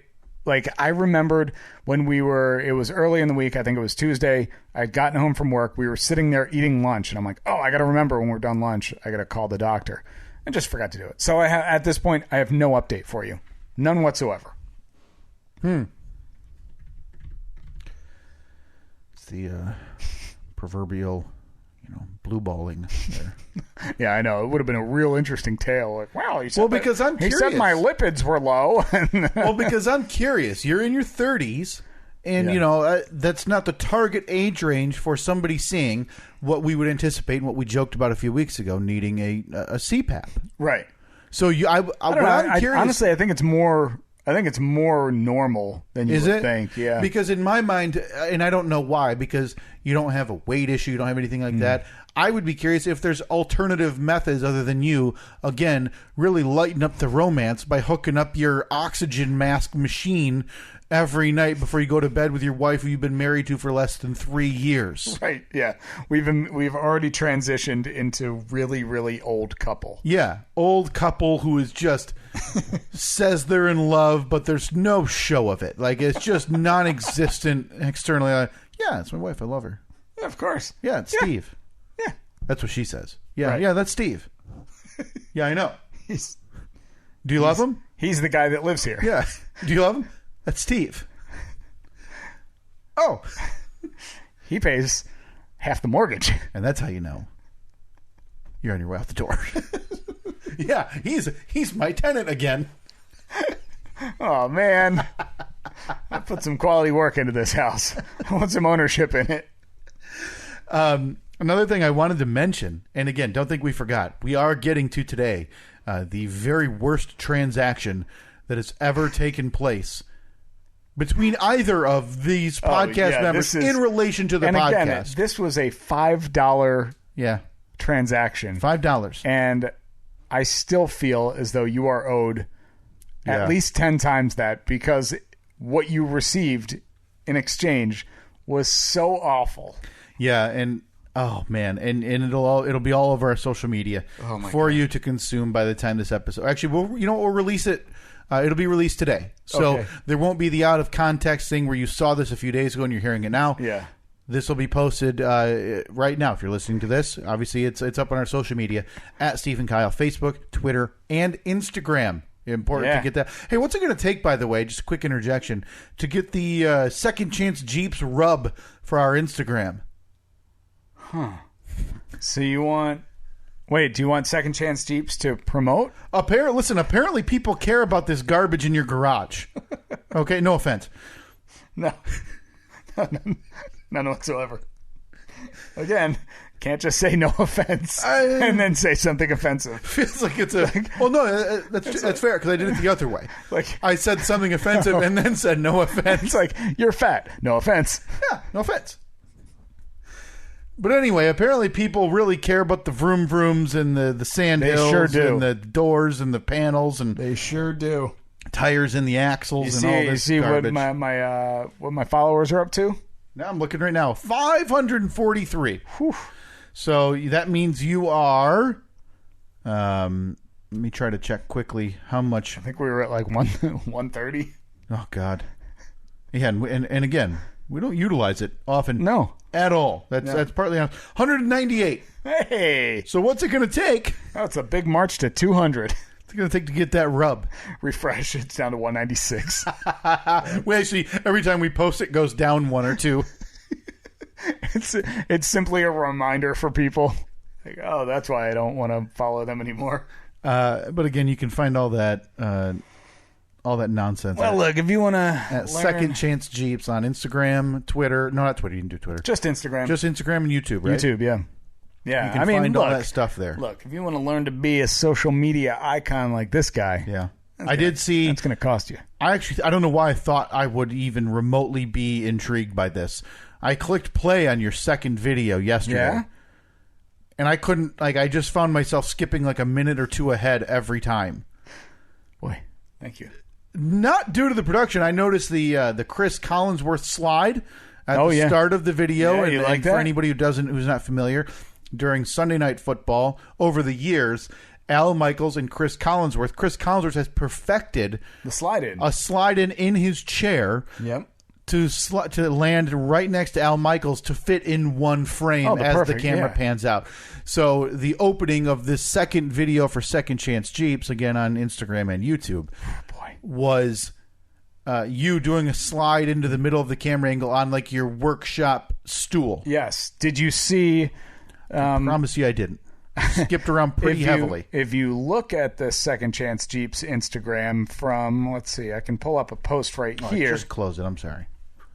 Speaker 1: remembered when it was early in the week. I think it was Tuesday. I'd gotten home from work. We were sitting there eating lunch, and I'm like, oh, I got to remember when we're done lunch, I got to call the doctor. I just forgot to do it. So at this point, I have no update for you. None whatsoever.
Speaker 2: It's the proverbial, blue balling there.
Speaker 1: Yeah, I know. It would have been a real interesting tale. Like, wow, he said
Speaker 2: because I'm
Speaker 1: he
Speaker 2: curious.
Speaker 1: said my lipids were low.
Speaker 2: Well, because I'm curious. You're in your 30s, and, that's not the target age range for somebody seeing what we would anticipate and what we joked about a few weeks ago, needing a CPAP.
Speaker 1: Right.
Speaker 2: So I'm curious.
Speaker 1: Honestly, I think it's more normal than you would think. Yeah.
Speaker 2: Because in my mind, and I don't know why, because you don't have a weight issue, you don't have anything like that. I would be curious if there's alternative methods other than you, again, really lighten up the romance by hooking up your oxygen mask machine every night before you go to bed with your wife who you've been married to for less than 3 years.
Speaker 1: Right. Yeah. We've already transitioned into really, really old couple.
Speaker 2: Yeah. Old couple who is just says they're in love, but there's no show of it. Like, it's just non-existent externally. Like, yeah, it's my wife. I love her.
Speaker 1: Yeah, of course.
Speaker 2: Yeah, it's Steve.
Speaker 1: Yeah.
Speaker 2: That's what she says. Yeah.
Speaker 1: Right.
Speaker 2: Yeah, that's Steve. Yeah, I know. Do you love him?
Speaker 1: He's the guy that lives here.
Speaker 2: Yeah. Do you love him? That's Steve. Oh.
Speaker 1: He pays half the mortgage.
Speaker 2: And that's how you know you're on your way out the door. Yeah, he's my tenant again.
Speaker 1: Oh, man. I put some quality work into this house. I want some ownership in it.
Speaker 2: Another thing I wanted to mention, and again, don't think we forgot, we are getting to today the very worst transaction that has ever taken place between either of these podcast members in relation to the podcast.
Speaker 1: Again, this was a $5 transaction.
Speaker 2: $5.
Speaker 1: And I still feel as though you are owed at least 10 times that, because what you received in exchange was so awful.
Speaker 2: Yeah, and oh man, and it'll be all over our social media for you to consume by the time this episode. Actually, we'll release it. It'll be released today, so there won't be the out of context thing where you saw this a few days ago and you're hearing it now.
Speaker 1: Yeah,
Speaker 2: this will be posted right now. If you're listening to this, obviously it's up on our social media at Steve and Kyle, Facebook, Twitter, and Instagram. Important to get that. Hey, what's it going to take, by the way, just a quick interjection, to get the Second Chance Jeeps rub for our Instagram?
Speaker 1: Huh. So do you want Second Chance Jeeps to promote?
Speaker 2: Apparently people care about this garbage in your garage. Okay, no offense.
Speaker 1: No. None whatsoever. Again, can't just say no offense and then say something offensive.
Speaker 2: Feels like it's well, no, that's fair, because I did it the other way.
Speaker 1: Like,
Speaker 2: I said something offensive and then said no offense.
Speaker 1: It's like, you're fat. No offense.
Speaker 2: Yeah, no offense. But anyway, apparently people really care about the vroom vrooms and the sand hills and the doors and the panels, and
Speaker 1: they sure do.
Speaker 2: Tires in the axles and all this garbage.
Speaker 1: What my followers are up to?
Speaker 2: Now I'm looking right now. 543.
Speaker 1: Whew.
Speaker 2: So that means you are. Let me try to check quickly how much.
Speaker 1: I think we were at like 130.
Speaker 2: Oh God. Yeah, and again, we don't utilize it often.
Speaker 1: No.
Speaker 2: At all. That's partly on 198.
Speaker 1: Hey.
Speaker 2: So what's it going to take?
Speaker 1: Oh, it's a big march to 200.
Speaker 2: It's going to take to get that rub.
Speaker 1: Refresh. It's down to 196.
Speaker 2: We actually, every time we post it, goes down 1 or 2.
Speaker 1: It's simply a reminder for people. Like, oh, that's why I don't want to follow them anymore.
Speaker 2: But again, you can find all that nonsense.
Speaker 1: Well, look, if you want to
Speaker 2: At Second Chance Jeeps on Instagram, Twitter. No, not Twitter. You can do Twitter.
Speaker 1: Just Instagram.
Speaker 2: Just Instagram and YouTube, right?
Speaker 1: YouTube, yeah. Yeah,
Speaker 2: You can find all that stuff there.
Speaker 1: Look, if you want to learn to be a social media icon like this guy,
Speaker 2: Yeah. I did see...
Speaker 1: That's going to cost you.
Speaker 2: I don't know why I thought I would even remotely be intrigued by this. I clicked play on your second video yesterday.
Speaker 1: Yeah?
Speaker 2: And I couldn't... I just found myself skipping a minute or two ahead every time.
Speaker 1: Boy, thank you.
Speaker 2: Not due to the production. I noticed the Chris Collinsworth slide at the start of the video.
Speaker 1: Yeah, you like
Speaker 2: and
Speaker 1: that?
Speaker 2: For anybody who's not familiar, during Sunday Night Football, over the years, Al Michaels and Chris Collinsworth has perfected
Speaker 1: The slide-in.
Speaker 2: a slide-in in his chair
Speaker 1: Yep.
Speaker 2: to land right next to Al Michaels to fit in one frame as the camera pans out. So the opening of this second video for Second Chance Jeeps, again on Instagram and YouTube, was you doing a slide into the middle of the camera angle on your workshop stool.
Speaker 1: Yes. Did you see...
Speaker 2: I promise you I didn't. Skipped around pretty heavily.
Speaker 1: If you look at the Second Chance Jeeps Instagram from, let's see, I can pull up a post right here.
Speaker 2: Just close it. I'm sorry.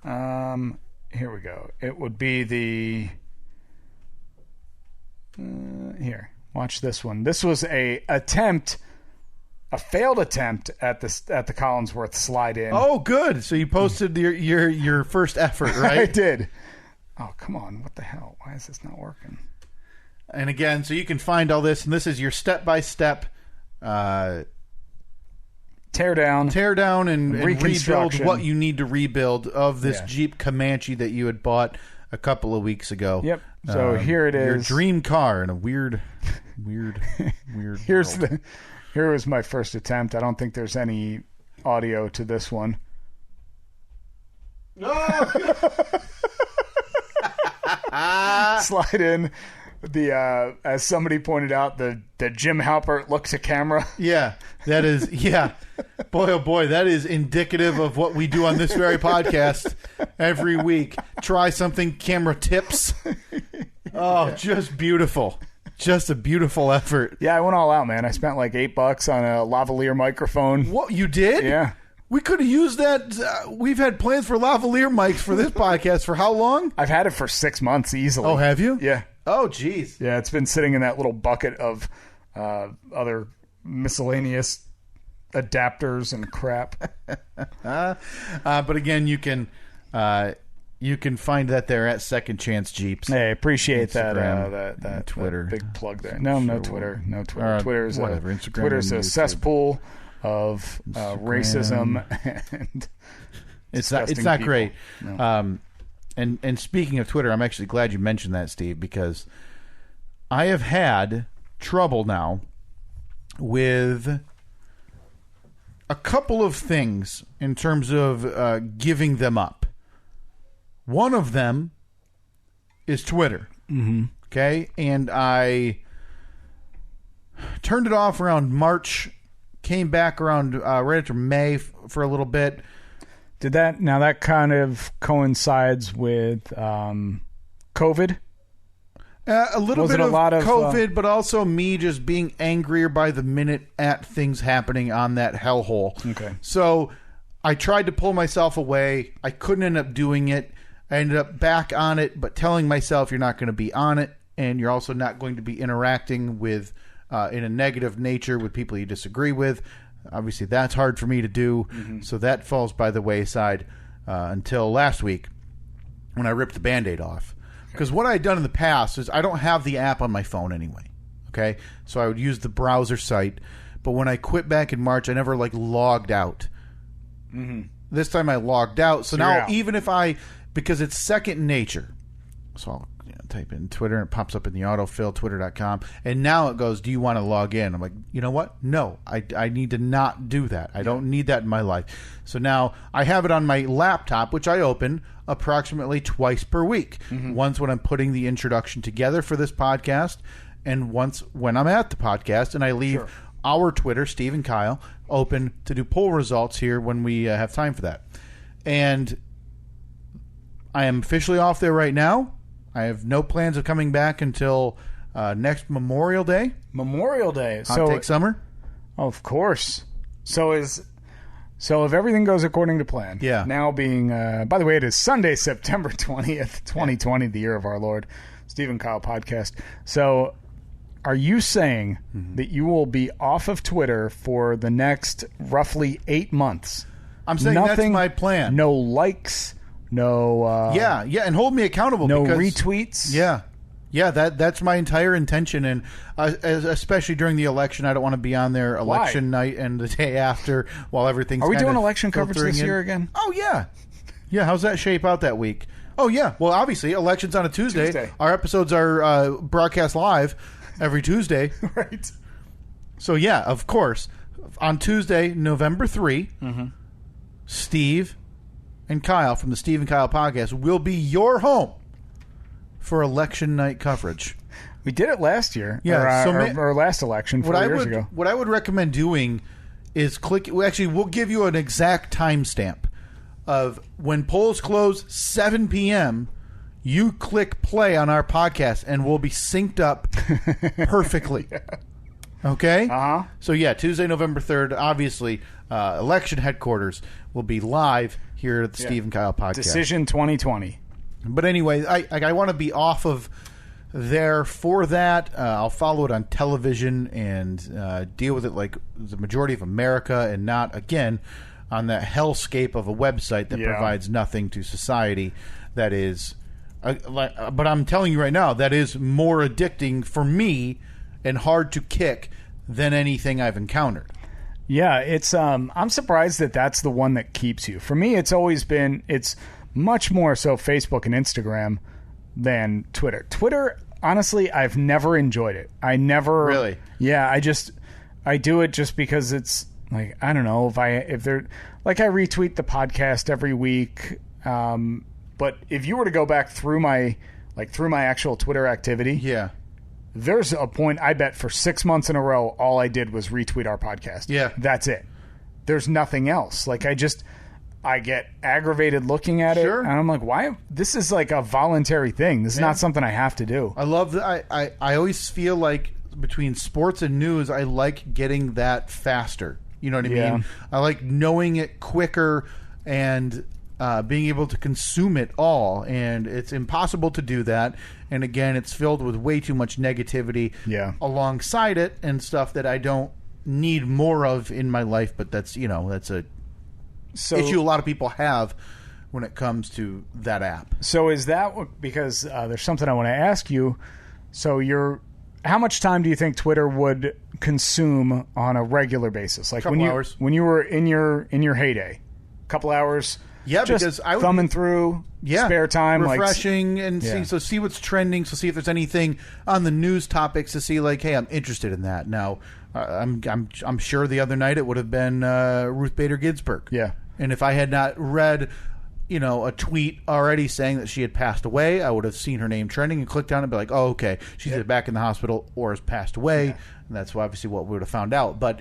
Speaker 1: Here we go. It would be the... here, watch this one. This was a failed attempt at the Collinsworth slide-in.
Speaker 2: Oh, good. So you posted your first effort, right?
Speaker 1: I did. Oh, come on. What the hell? Why is this not working?
Speaker 2: And again, so you can find all this, and this is your step-by-step
Speaker 1: tear down
Speaker 2: and rebuild
Speaker 1: reconstruction.
Speaker 2: what you need to rebuild of this Jeep Comanche that you had bought a couple of weeks ago.
Speaker 1: Yep. So here it is.
Speaker 2: Your dream car in a weird
Speaker 1: Here
Speaker 2: world.
Speaker 1: was my first attempt. I don't think there's any audio to this one.
Speaker 2: No!
Speaker 1: Slide in. As somebody pointed out, the Jim Halpert look to camera.
Speaker 2: Yeah, that is, boy, oh boy, that is indicative of what we do on this very podcast every week. Try something, camera tips. Oh, just beautiful. Just a beautiful effort.
Speaker 1: Yeah, I went all out, man. I spent $8 on a lavalier microphone.
Speaker 2: What, you did?
Speaker 1: Yeah.
Speaker 2: We could have used that. We've had plans for lavalier mics for this podcast for how long?
Speaker 1: I've had it for 6 months easily.
Speaker 2: Oh, have you?
Speaker 1: Yeah.
Speaker 2: Oh, geez.
Speaker 1: Yeah, it's been sitting in that little bucket of other miscellaneous adapters and crap.
Speaker 2: But again, you can find that there at Second Chance Jeeps.
Speaker 1: Hey, I appreciate
Speaker 2: Instagram,
Speaker 1: that
Speaker 2: Twitter.
Speaker 1: that big plug there. No, no Twitter. No Twitter. Twitter's
Speaker 2: whatever. Instagram
Speaker 1: Twitter's
Speaker 2: and
Speaker 1: a
Speaker 2: YouTube.
Speaker 1: cesspool of racism and
Speaker 2: it's not
Speaker 1: disgusting people.
Speaker 2: great.
Speaker 1: No.
Speaker 2: And speaking of Twitter, I'm actually glad you mentioned that, Steve, because I have had trouble now with a couple of things in terms of giving them up. One of them is Twitter.
Speaker 1: Mm-hmm.
Speaker 2: Okay? And I turned it off around March, came back around right after May for a little bit.
Speaker 1: Did that kind of coincides with COVID?
Speaker 2: A little
Speaker 1: Was
Speaker 2: bit
Speaker 1: it a
Speaker 2: of
Speaker 1: lot of,
Speaker 2: COVID, but also me just being angrier by the minute at things happening on that hellhole.
Speaker 1: Okay.
Speaker 2: So I tried to pull myself away. I couldn't end up doing it. I ended up back on it, but telling myself you're not going to be on it, and you're also not going to be interacting with in a negative nature with people you disagree with. Obviously, that's hard for me to do, so that falls by the wayside until last week when I ripped the Band-Aid off. Because what I had done in the past is I don't have the app on my phone anyway, okay? So I would use the browser site, but when I quit back in March, I never, logged out.
Speaker 1: Mm-hmm.
Speaker 2: This time I logged out, so now
Speaker 1: out.
Speaker 2: even if because it's second nature, so I'll type in Twitter and it pops up in the autofill, twitter.com, and now it goes, do you want to log in? I'm like, you know what? No, I need to not do that. I don't need that in my life. So now I have it on my laptop, which I open approximately twice per week. Mm-hmm. Once when I'm putting the introduction together for this podcast, and once when I'm at the podcast, and I leave our Twitter, Steve and Kyle, open to do poll results here when we have time for that. And I am officially off there right now. I have no plans of coming back until next Memorial Day.
Speaker 1: Memorial Day.
Speaker 2: Hot Take Summer.
Speaker 1: Of course. So is So if everything goes according to plan,
Speaker 2: Yeah.
Speaker 1: now being, by the way, it is Sunday, September 20th, 2020, the year of our Lord, Steve and Kyle podcast. So are you saying that you will be off of Twitter for the next roughly 8 months?
Speaker 2: I'm saying that's my plan.
Speaker 1: No likes, no...
Speaker 2: yeah, and hold me accountable.
Speaker 1: No
Speaker 2: because,
Speaker 1: retweets?
Speaker 2: Yeah, that's my entire intention, and especially during the election, I don't want to be on there election night and the day after while everything's.
Speaker 1: Are we doing election coverage this year again?
Speaker 2: Oh yeah. How's that shape out that week? Oh yeah. Well, obviously, elections on a Tuesday. Our episodes are broadcast live every Tuesday,
Speaker 1: right?
Speaker 2: So yeah, of course, on Tuesday, November 3, Steve and Kyle from the Steve and Kyle podcast will be your home for election night coverage.
Speaker 1: We did it last year.
Speaker 2: Yeah,
Speaker 1: or last election 4 years ago.
Speaker 2: What I would recommend doing is we'll give you an exact timestamp of when polls close 7 p.m. You click play on our podcast and we'll be synced up perfectly. Yeah. Okay?
Speaker 1: Uh-huh.
Speaker 2: So yeah, Tuesday, November 3rd, obviously, election headquarters will be live here at the Steve and Kyle podcast.
Speaker 1: Decision 2020.
Speaker 2: But anyway, I want to be off of there for that. I'll follow it on television and deal with it like the majority of America and not, again, on that hellscape of a website that provides nothing to society. That is, but I'm telling you right now, that is more addicting for me and hard to kick than anything I've encountered.
Speaker 1: Yeah, it's. I'm surprised that that's the one that keeps you. For me, it's always been. It's much more so Facebook and Instagram than Twitter. Twitter, honestly, I've never enjoyed it. I never
Speaker 2: really.
Speaker 1: Yeah, I do it just because it's like, I don't know, if they're like, I retweet the podcast every week. But if you were to go back through my actual Twitter activity, there's a point, I bet, for 6 months in a row, all I did was retweet our podcast.
Speaker 2: Yeah.
Speaker 1: That's it. There's nothing else. Like, I get aggravated looking at it, and I'm like, why? This is like a voluntary thing. This is not something I have to do.
Speaker 2: I love that. I always feel like between sports and news, I like getting that faster. You know what I mean? I like knowing it quicker and being able to consume it all. And it's impossible to do that. And again, it's filled with way too much negativity alongside it and stuff that I don't need more of in my life. But that's a issue a lot of people have when it comes to that app.
Speaker 1: So is that because there's something I want to ask you? So how much time do you think Twitter would consume on a regular basis? Like
Speaker 2: couple hours.
Speaker 1: When you were in your heyday, a couple hours.
Speaker 2: Yeah,
Speaker 1: just
Speaker 2: because I would
Speaker 1: thumbing through, spare time,
Speaker 2: refreshing, and see what's trending. So see if there's anything on the news topics to see. Like, hey, I'm interested in that. Now, I'm sure the other night it would have been Ruth Bader Ginsburg.
Speaker 1: Yeah,
Speaker 2: and if I had not read, a tweet already saying that she had passed away, I would have seen her name trending and clicked on it and be like, oh, okay, she's either back in the hospital or has passed away, and that's obviously what we would have found out. But.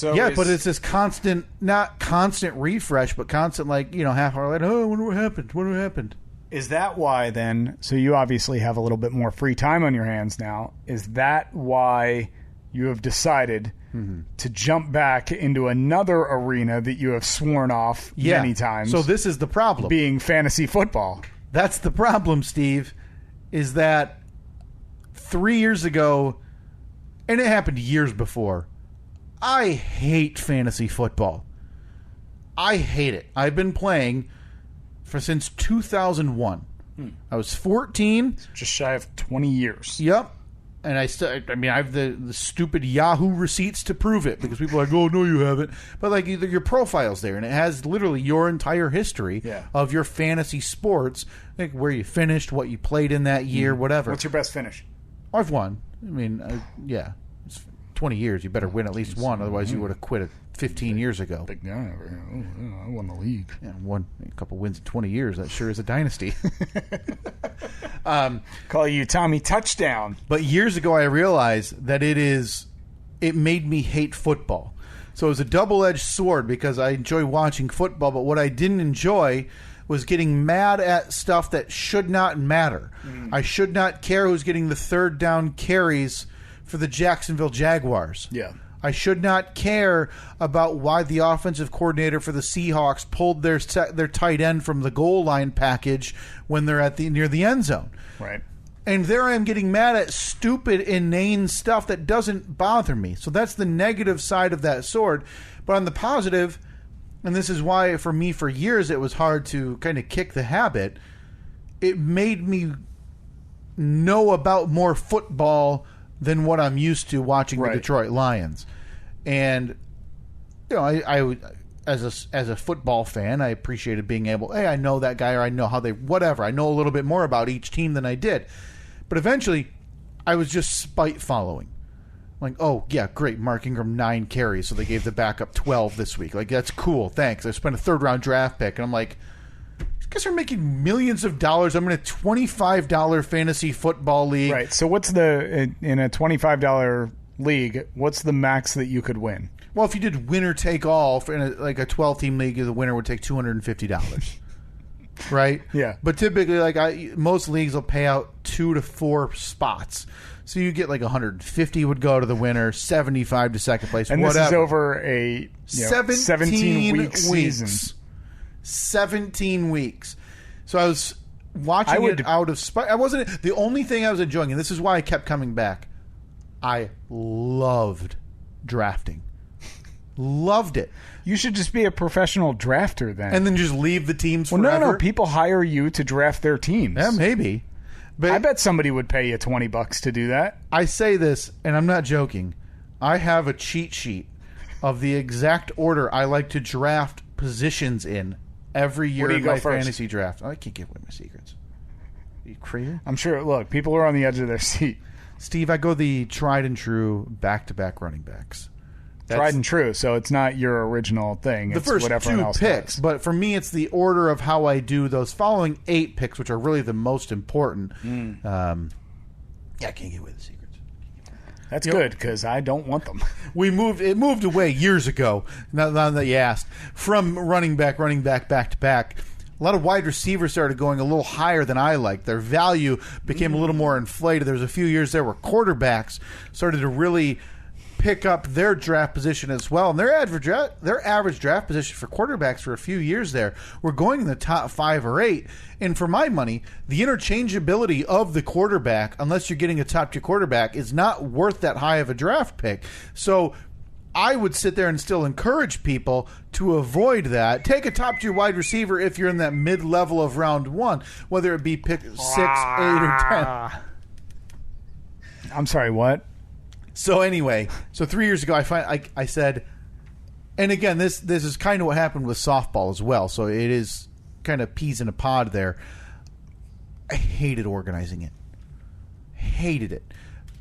Speaker 2: But it's this constant, not constant refresh, but constant, half hour later, oh, I wonder what happened.
Speaker 1: Is that why then, so you obviously have a little bit more free time on your hands now, is that why you have decided to jump back into another arena that you have sworn off many times?
Speaker 2: So this is the problem.
Speaker 1: Being fantasy football.
Speaker 2: That's the problem, Steve, is that 3 years ago, and it happened years before, I hate fantasy football. I hate it. I've been playing since 2001. I was 14.
Speaker 1: Just shy of 20 years.
Speaker 2: Yep. And I have the stupid Yahoo receipts to prove it, because people are like, oh, no, you haven't. But your profile's there, and it has literally your entire history of your fantasy sports, like where you finished, what you played in that year, whatever.
Speaker 1: What's your best finish?
Speaker 2: I've won. It's 20 years, you better win at least one, otherwise you would have quit it 15 years ago.
Speaker 1: Big guy over here. I won the league.
Speaker 2: Yeah, won a couple wins in 20 years. That sure is a dynasty.
Speaker 1: Call you Tommy Touchdown.
Speaker 2: But years ago I realized that it made me hate football. So it was a double-edged sword, because I enjoy watching football, but what I didn't enjoy was getting mad at stuff that should not matter. I should not care who's getting the third down carries for the Jacksonville Jaguars.
Speaker 1: Yeah.
Speaker 2: I should not care about why the offensive coordinator for the Seahawks pulled their tight end from the goal line package when they're near the end zone.
Speaker 1: Right.
Speaker 2: And there I am getting mad at stupid, inane stuff that doesn't bother me. So that's the negative side of that sword. But on the positive, and this is why for me for years it was hard to kind of kick the habit, it made me know about more football than what I'm used to watching the Detroit Lions. And I as a football fan, I appreciated being able, hey, I know that guy, or I know how they, whatever. I know a little bit more about each team than I did. But eventually, I was just spite following. Like, oh, yeah, great. Mark Ingram, 9 carries, so they gave the backup 12 this week. Like, that's cool. Thanks. I spent a third-round draft pick, and I'm like, these guys are making millions of dollars. I'm in a $25 fantasy football league.
Speaker 1: Right. So what's in a $25 league, what's the max that you could win?
Speaker 2: Well, if you did winner take all in a 12-team league, the winner would take $250. Right?
Speaker 1: Yeah.
Speaker 2: But typically, most leagues will pay out 2 to 4 spots. So you get 150 would go to the winner, 75 to second place,
Speaker 1: and
Speaker 2: whatever.
Speaker 1: This is over a 17-week season.
Speaker 2: 17 weeks. So I was watching it out of spite. I wasn't the only thing I was enjoying, and this is why I kept coming back. I loved drafting. Loved it.
Speaker 1: You should just be a professional drafter then.
Speaker 2: And then just leave the teams forever?
Speaker 1: No. People hire you to draft their teams.
Speaker 2: Yeah, maybe. But
Speaker 1: I bet somebody would pay you $20 to do that.
Speaker 2: I say this, and I'm not joking. I have a cheat sheet of the exact order I like to draft positions in every year in my fantasy draft. I can't give away my secrets. Are you crazy?
Speaker 1: I'm sure. Look, people are on the edge of their seat.
Speaker 2: Steve, I go the tried and true back-to-back running backs.
Speaker 1: Tried and true, so it's not your original thing.
Speaker 2: The
Speaker 1: it's
Speaker 2: first
Speaker 1: what
Speaker 2: 2
Speaker 1: else
Speaker 2: picks,
Speaker 1: does.
Speaker 2: but for me, it's the order of how I do those following 8 picks, which are really the most important. I can't give away the secrets.
Speaker 1: That's good, because I don't want them.
Speaker 2: It moved away years ago, now that you asked, from running back, back to back. A lot of wide receivers started going a little higher than I liked. Their value became a little more inflated. There was a few years there where quarterbacks started to really pick up their draft position as well. And their average draft position for quarterbacks for a few years there were going in the top 5 or 8. And for my money, the interchangeability of the quarterback, unless you're getting a top-tier quarterback, is not worth that high of a draft pick. So I would sit there and still encourage people to avoid that. Take a top-tier wide receiver if you're in that mid-level of round 1, whether it be pick 6, 8, or 10.
Speaker 1: I'm sorry, what?
Speaker 2: So anyway, 3 years ago, I said, and again, this is kind of what happened with softball as well. So it is kind of peas in a pod there. I hated organizing it. Hated it.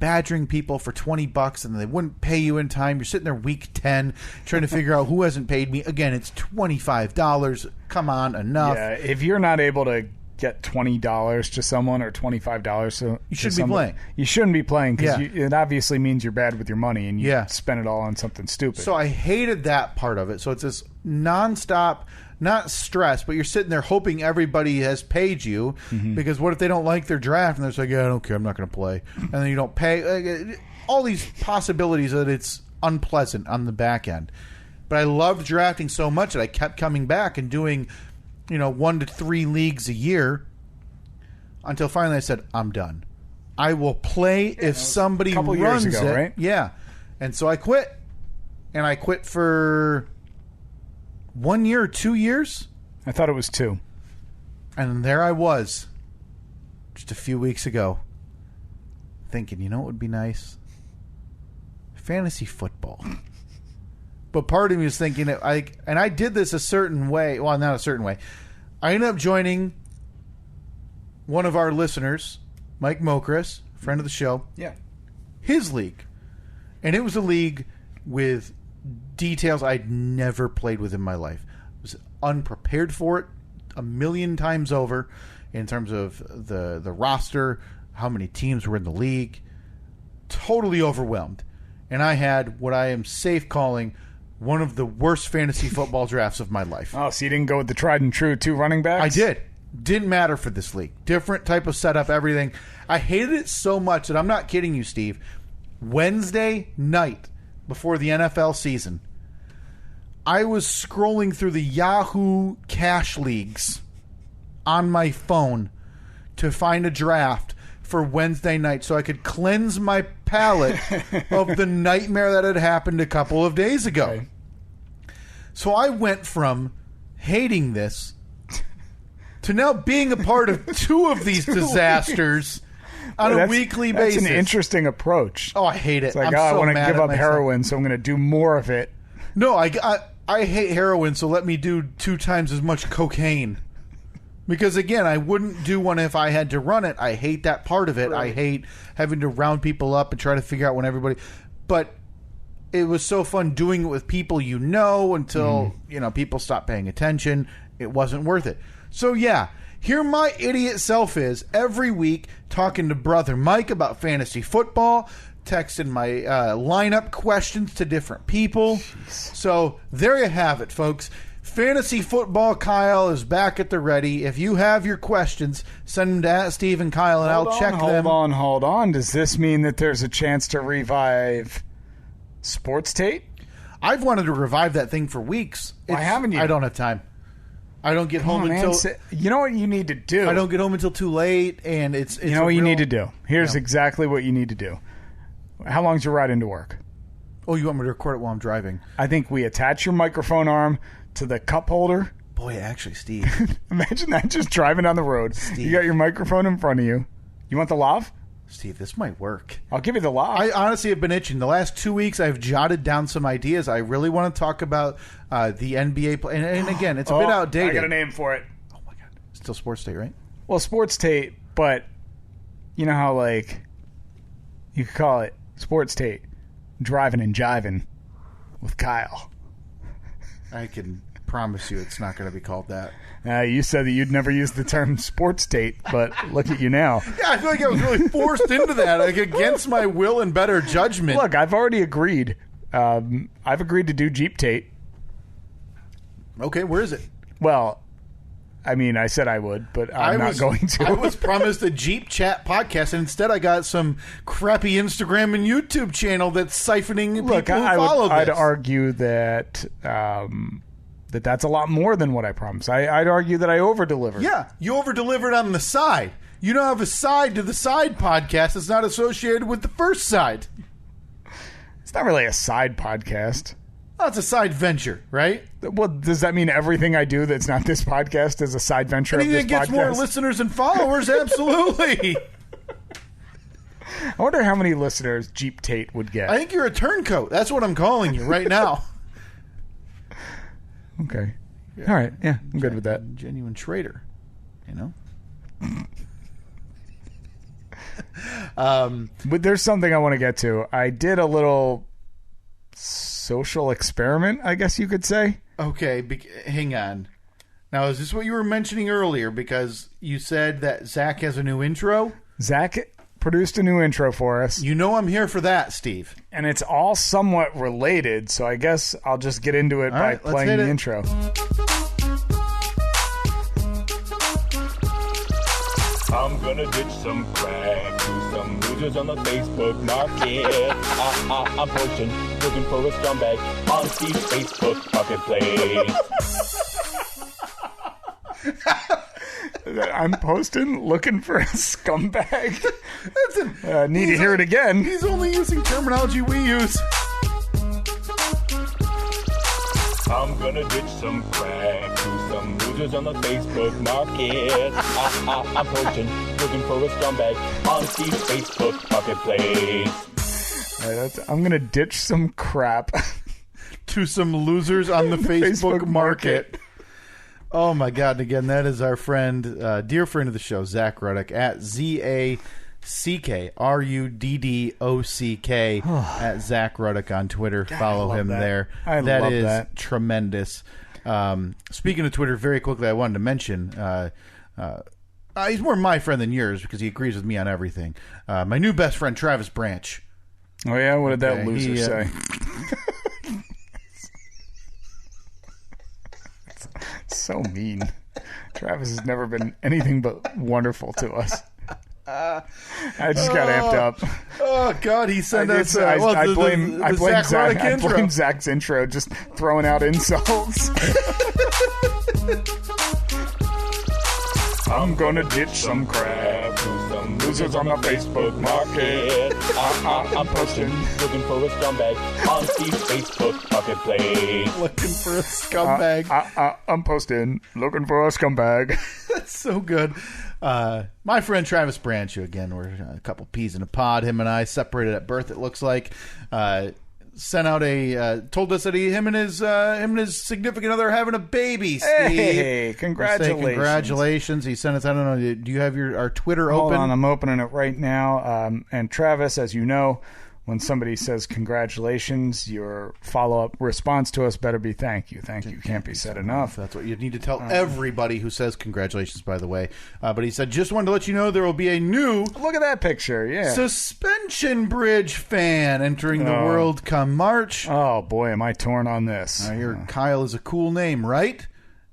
Speaker 2: Badgering people for $20 and they wouldn't pay you in time. You're sitting there week 10 trying to figure out who hasn't paid me. Again, it's $25. Come on, enough.
Speaker 1: Yeah, if you're not able to get $20 to someone or $25
Speaker 2: you shouldn't be playing.
Speaker 1: You shouldn't be playing because it obviously means you're bad with your money and you spend it all on something stupid.
Speaker 2: So I hated that part of it. So it's this nonstop, not stress, but you're sitting there hoping everybody has paid you because what if they don't like their draft and they're just like, yeah, I don't care, I'm not going to play. And then you don't pay. All these possibilities that it's unpleasant on the back end. But I loved drafting so much that I kept coming back and doing 1 to 3 leagues a year until finally I said, I'm done. I will play if somebody runs
Speaker 1: years ago,
Speaker 2: it.
Speaker 1: Right?
Speaker 2: Yeah. And so I quit. And I quit for 1 year or 2 years.
Speaker 1: I thought it was 2.
Speaker 2: And there I was just a few weeks ago thinking, what would be nice? Fantasy football. But part of me was thinking, I did this a certain way. Well, not a certain way. I ended up joining one of our listeners, Mike Mokris, friend of the show.
Speaker 1: Yeah.
Speaker 2: His league. And it was a league with details I'd never played with in my life. I was unprepared for it a million times over in terms of the roster, how many teams were in the league. Totally overwhelmed. And I had what I am safe calling one of the worst fantasy football drafts of my life.
Speaker 1: Oh, so you didn't go with the tried and true 2 running backs?
Speaker 2: I did. Didn't matter for this league. Different type of setup, everything. I hated it so much that I'm not kidding you, Steve. Wednesday night, before the NFL season, I was scrolling through the Yahoo Cash Leagues on my phone to find a draft for Wednesday night so I could cleanse my palate of the nightmare that had happened a couple of days ago.
Speaker 1: Okay.
Speaker 2: So I went from hating this to now being a part of two of these disasters on a weekly basis.
Speaker 1: That's an interesting approach.
Speaker 2: Oh, I hate it.
Speaker 1: It's like,
Speaker 2: I'm
Speaker 1: I
Speaker 2: so
Speaker 1: want to
Speaker 2: mad
Speaker 1: give
Speaker 2: at
Speaker 1: up
Speaker 2: myself.
Speaker 1: heroin, so I'm going to do more of it.
Speaker 2: No, I hate heroin, so let me do 2 times as much cocaine. Because, again, I wouldn't do one if I had to run it. I hate that part of it.
Speaker 1: Right.
Speaker 2: I hate having to round people up and try to figure out when everybody... But it was so fun doing it with people you know until, people stop paying attention. It wasn't worth it. So, yeah, here my idiot self is every week talking to brother Mike about fantasy football, texting my lineup questions to different people.
Speaker 1: Jeez.
Speaker 2: So there you have it, folks. Fantasy Football Kyle is back at the ready. If you have your questions, send them to @Steve and Kyle, and I'll check them.
Speaker 1: Hold on. Does this mean that there's a chance to revive Sports Tate?
Speaker 2: I've wanted to revive that thing for weeks.
Speaker 1: Why haven't you?
Speaker 2: I don't have time. I don't get home until...
Speaker 1: You know what you need to do?
Speaker 2: I don't get home until too late, and it's
Speaker 1: you know what you need to do? Here's exactly what you need to do. How long's your ride into work?
Speaker 2: Oh, you want me to record it while I'm driving?
Speaker 1: I think we attach your microphone arm to the cup holder.
Speaker 2: Boy, actually, Steve.
Speaker 1: Imagine that, just driving down the road.
Speaker 2: Steve.
Speaker 1: You got your microphone in front of you. You want the lav?
Speaker 2: Steve, this might work.
Speaker 1: I'll give you the lav.
Speaker 2: I honestly have been itching. The last 2 weeks, I've jotted down some ideas. I really want to talk about the NBA play. And again, it's a bit outdated.
Speaker 1: I got a name for it.
Speaker 2: Oh, my God. Still Sports Day, right?
Speaker 1: Well, Sports Tate, but you know how, like, you could call it Sports Tate, driving and jiving with Kyle.
Speaker 2: I can promise you it's not going to be called that.
Speaker 1: You said that you'd never use the term Sports Tate, but look at you now.
Speaker 2: Yeah, I feel like I was really forced into that, like against my will and better judgment.
Speaker 1: Look, I've already agreed. I've agreed to do Jeep Tate.
Speaker 2: Okay, where is it?
Speaker 1: Well, I mean, I said I would, but I'm not going to.
Speaker 2: I was promised a Jeep Chat podcast, and instead I got some crappy Instagram and YouTube channel that's siphoning people who follow this.
Speaker 1: I'd argue that that's a lot more than what I promised. I'd argue that I over-delivered.
Speaker 2: Yeah, you over-delivered on the side. You don't have a side to the side podcast that's not associated with the first side.
Speaker 1: It's not really a side podcast.
Speaker 2: Well, it's a side venture, right?
Speaker 1: Well, does that mean everything I do that's not this podcast is a side venture of this
Speaker 2: Anything that gets more listeners and followers, absolutely.
Speaker 1: I wonder how many listeners Jeep Tate would get.
Speaker 2: I think you're a turncoat. That's what I'm calling you right now.
Speaker 1: Okay. All right. Yeah, I'm good with that.
Speaker 2: Genuine trader, you know?
Speaker 1: But there's something I want to get to. I did a little social experiment, I guess you could say.
Speaker 2: Okay, hang on. Now, is this what you were mentioning earlier? Because you said that Zach has a new intro?
Speaker 1: Zach produced a new intro for us.
Speaker 2: You know I'm here for that, Steve.
Speaker 1: And it's all somewhat related, so I guess I'll just get into it by playing the intro.
Speaker 3: I'm gonna ditch some crack to some losers on the Facebook market. I'm pushing, looking for a scumbag on Steve's Facebook marketplace.
Speaker 1: I'm posting, looking for a scumbag. Need to hear it again.
Speaker 2: He's only using terminology we use.
Speaker 3: I'm gonna ditch some crack to some losers on the Facebook market. I'm pushing, looking for a scumbag on Steve's Facebook marketplace.
Speaker 1: I'm gonna ditch some crap
Speaker 2: to some losers on the Facebook market. Oh my God! And again, that is our friend, dear friend of the show, Zach Ruddock at ZACKRUDDOCK at Zach Ruddock on Twitter.
Speaker 1: God,
Speaker 2: follow him there.
Speaker 1: I love
Speaker 2: is
Speaker 1: that.
Speaker 2: Tremendous. Speaking of Twitter, very quickly, I wanted to mention he's more my friend than yours because he agrees with me on everything. My new best friend, Travis Branch.
Speaker 1: Oh yeah, what did that loser say? So mean. Travis has never been anything but wonderful to us. I just got amped up.
Speaker 2: Oh God, he sent us.
Speaker 1: I blame
Speaker 2: Zach
Speaker 1: Zach.
Speaker 2: Rodick
Speaker 1: I
Speaker 2: intro.
Speaker 1: blame Zach's intro, just throwing out insults. I'm gonna ditch some crap to some losers on the Facebook market.
Speaker 3: I'm posting, looking for a scumbag on the Facebook marketplace.
Speaker 2: Looking for a scumbag.
Speaker 1: I'm posting, looking for a scumbag.
Speaker 2: That's so good. My friend Travis Branchu, again, we're a couple peas in a pod. Him and I separated at birth, it looks like. Sent out told us that him and his significant other are having a baby. Steve.
Speaker 1: Hey, congratulations!
Speaker 2: Congratulations! He sent us. I don't know. Do you have our Twitter
Speaker 1: Hold
Speaker 2: open?
Speaker 1: on, I'm opening it right now. And Travis, as you know, when somebody says congratulations, your follow-up response to us better be thank you. Thank you can't be said enough.
Speaker 2: That's what you need to tell everybody who says congratulations, by the way. But he said, just wanted to let you know there will be a new
Speaker 1: Look at that picture. Yeah.
Speaker 2: suspension bridge fan entering the world come March.
Speaker 1: Oh boy, am I torn on this.
Speaker 2: I hear Kyle is a cool name, right?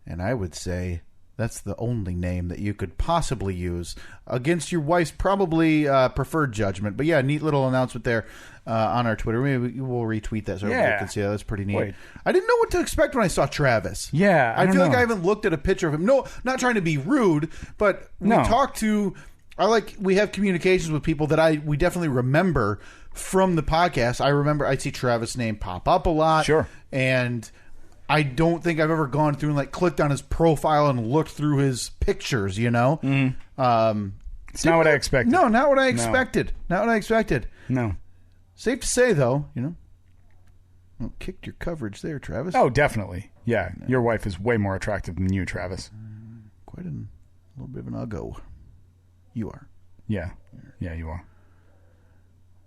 Speaker 2: And I would say that's the only name that you could possibly use against your wife's probably preferred judgment. But yeah, neat little announcement there on our Twitter. Maybe we'll retweet that so everybody can see that. That's pretty neat.
Speaker 1: Wait.
Speaker 2: I didn't know what to expect when I saw Travis.
Speaker 1: Yeah, I
Speaker 2: feel
Speaker 1: don't
Speaker 2: like
Speaker 1: know.
Speaker 2: I haven't looked at a picture of him. No, not trying to be rude, but we talk to. We have communications with people that we definitely remember from the podcast. I see Travis' name pop up a lot.
Speaker 1: Sure.
Speaker 2: And I don't think I've ever gone through and clicked on his profile and looked through his pictures, you know?
Speaker 1: It's not what I expected.
Speaker 2: No, not what I expected. Not what I expected.
Speaker 1: No.
Speaker 2: Safe to say, though, well, kicked your coverage there, Travis.
Speaker 1: Oh, definitely. Yeah, your wife is way more attractive than you, Travis.
Speaker 2: Quite a little bit of an uggo. You are.
Speaker 1: Yeah. Yeah, you are.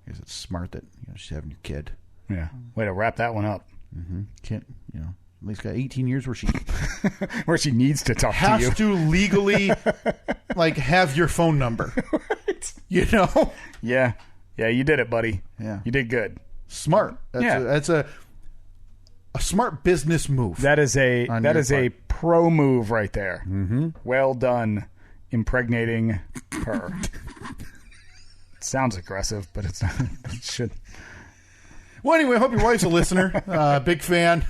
Speaker 2: I guess it's smart that she's having your kid.
Speaker 1: Yeah. Way to wrap that one up.
Speaker 2: Mm-hmm. Can't, at least got 18 years where she
Speaker 1: Where she needs to talk to you.
Speaker 2: has to legally, have your phone number.
Speaker 1: Right.
Speaker 2: Yeah.
Speaker 1: Yeah, you did it, buddy.
Speaker 2: Yeah.
Speaker 1: You did good.
Speaker 2: Smart. That's a smart business move.
Speaker 1: That is a pro move right there.
Speaker 2: Mm-hmm.
Speaker 1: Well done, impregnating her. It sounds aggressive, but it's not. It should.
Speaker 2: Well, anyway, I hope your wife's a listener. Big fan.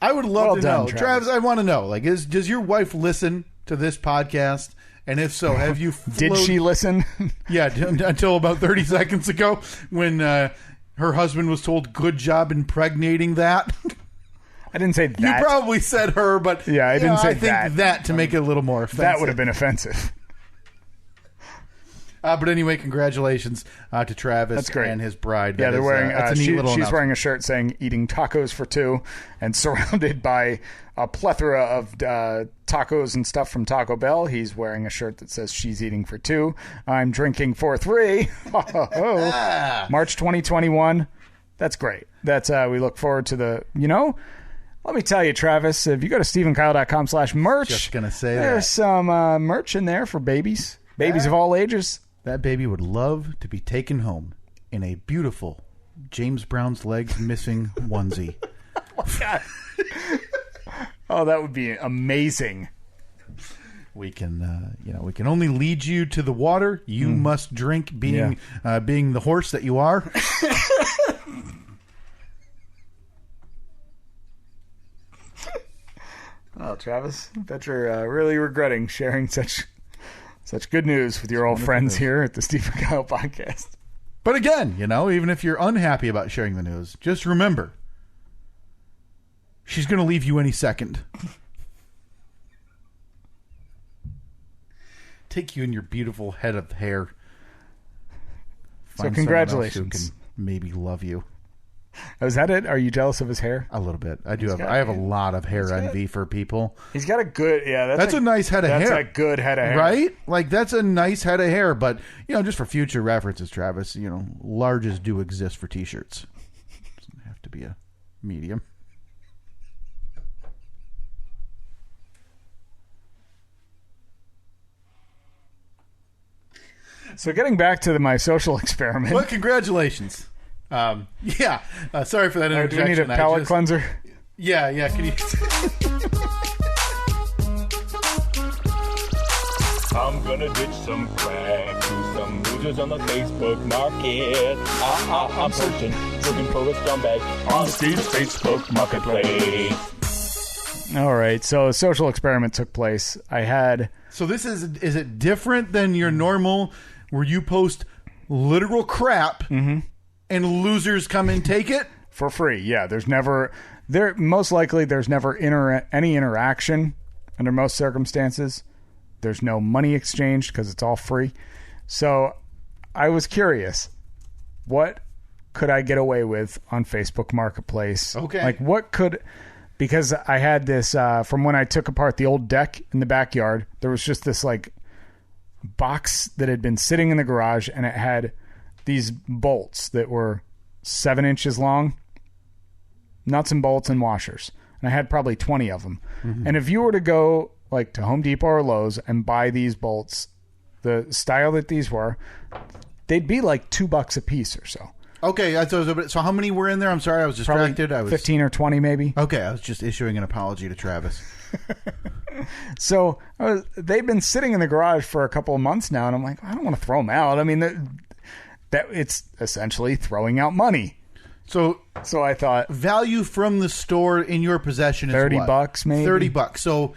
Speaker 2: I would love to know. Travis, I want to know. Does your wife listen to this podcast? And if so, have you
Speaker 1: Did she listen?
Speaker 2: Yeah, until about 30 seconds ago when her husband was told, good job impregnating that.
Speaker 1: I didn't say that.
Speaker 2: You probably said her, but
Speaker 1: yeah, I didn't say
Speaker 2: I think that to make it a little more offensive.
Speaker 1: That would have been offensive.
Speaker 2: But anyway, congratulations to Travis
Speaker 1: That's great.
Speaker 2: and his bride.
Speaker 1: Yeah, they're wearing.
Speaker 2: That's a neat little
Speaker 1: she's wearing a shirt saying "Eating tacos for two," and surrounded by a plethora of tacos and stuff from Taco Bell. He's wearing a shirt that says "She's eating for two." I'm drinking for three. March 2021. That's great. That's we look forward to the. Let me tell you, Travis. If you go to StephenKyle.com/merch,
Speaker 2: Just gonna say
Speaker 1: there's some merch in there for babies of all ages.
Speaker 2: That baby would love to be taken home in a beautiful James Brown's legs missing onesie.
Speaker 1: Oh, God. Oh, that would be amazing.
Speaker 2: We can, we can only lead you to the water. You must drink, being the horse that you are.
Speaker 1: Oh, Travis, I bet you're really regretting sharing such good news with your old friends here at the Stephen Kyle podcast.
Speaker 2: But again, even if you're unhappy about sharing the news, just remember, she's going to leave you any second. Take you in your beautiful head of hair.
Speaker 1: So congratulations.
Speaker 2: Who can maybe love you.
Speaker 1: Oh, is that it? Are you jealous of his hair?
Speaker 2: A little bit. I have a lot of hair envy for people.
Speaker 1: He's got a good,
Speaker 2: that's a nice head of hair.
Speaker 1: That's a good head of hair.
Speaker 2: Right? That's a nice head of hair. But, just for future references, Travis, larges do exist for T-shirts. Doesn't have to be a medium.
Speaker 1: So getting back to my social experiment.
Speaker 2: Well, congratulations. Sorry for that interjection.
Speaker 1: Do we need a palate cleanser?
Speaker 2: Yeah. Can you...
Speaker 3: I'm gonna ditch some crack to some losers on the Facebook market. I'm searching, looking for a scumbag on Steve's Facebook marketplace.
Speaker 1: All right, so a social experiment took place. I had...
Speaker 2: So this is it different than your normal where you post literal crap and losers come and take it?
Speaker 1: For free, yeah. There's never... Most likely there's never any interaction under most circumstances. There's no money exchanged because it's all free. So I was curious, what could I get away with on Facebook Marketplace?
Speaker 2: Okay.
Speaker 1: Like what could... Because I had this, from when I took apart the old deck in the backyard, there was just this like box that had been sitting in the garage, and it had these bolts that were 7 inches long, nuts and bolts and washers. And I had probably 20 of them. Mm-hmm. And if you were to go like to Home Depot or Lowe's and buy these bolts, the style that these were, they'd be like $2 a piece or so.
Speaker 2: Okay, so how many were in there? I'm sorry, I was distracted.
Speaker 1: Probably 15 or 20 maybe.
Speaker 2: Okay, I was just issuing an apology to Travis.
Speaker 1: So they've been sitting in the garage for a couple of months now, and I'm like, I don't want to throw them out. I mean, that it's essentially throwing out money. So I thought
Speaker 2: value from the store in your possession is
Speaker 1: $30 maybe.
Speaker 2: $30. So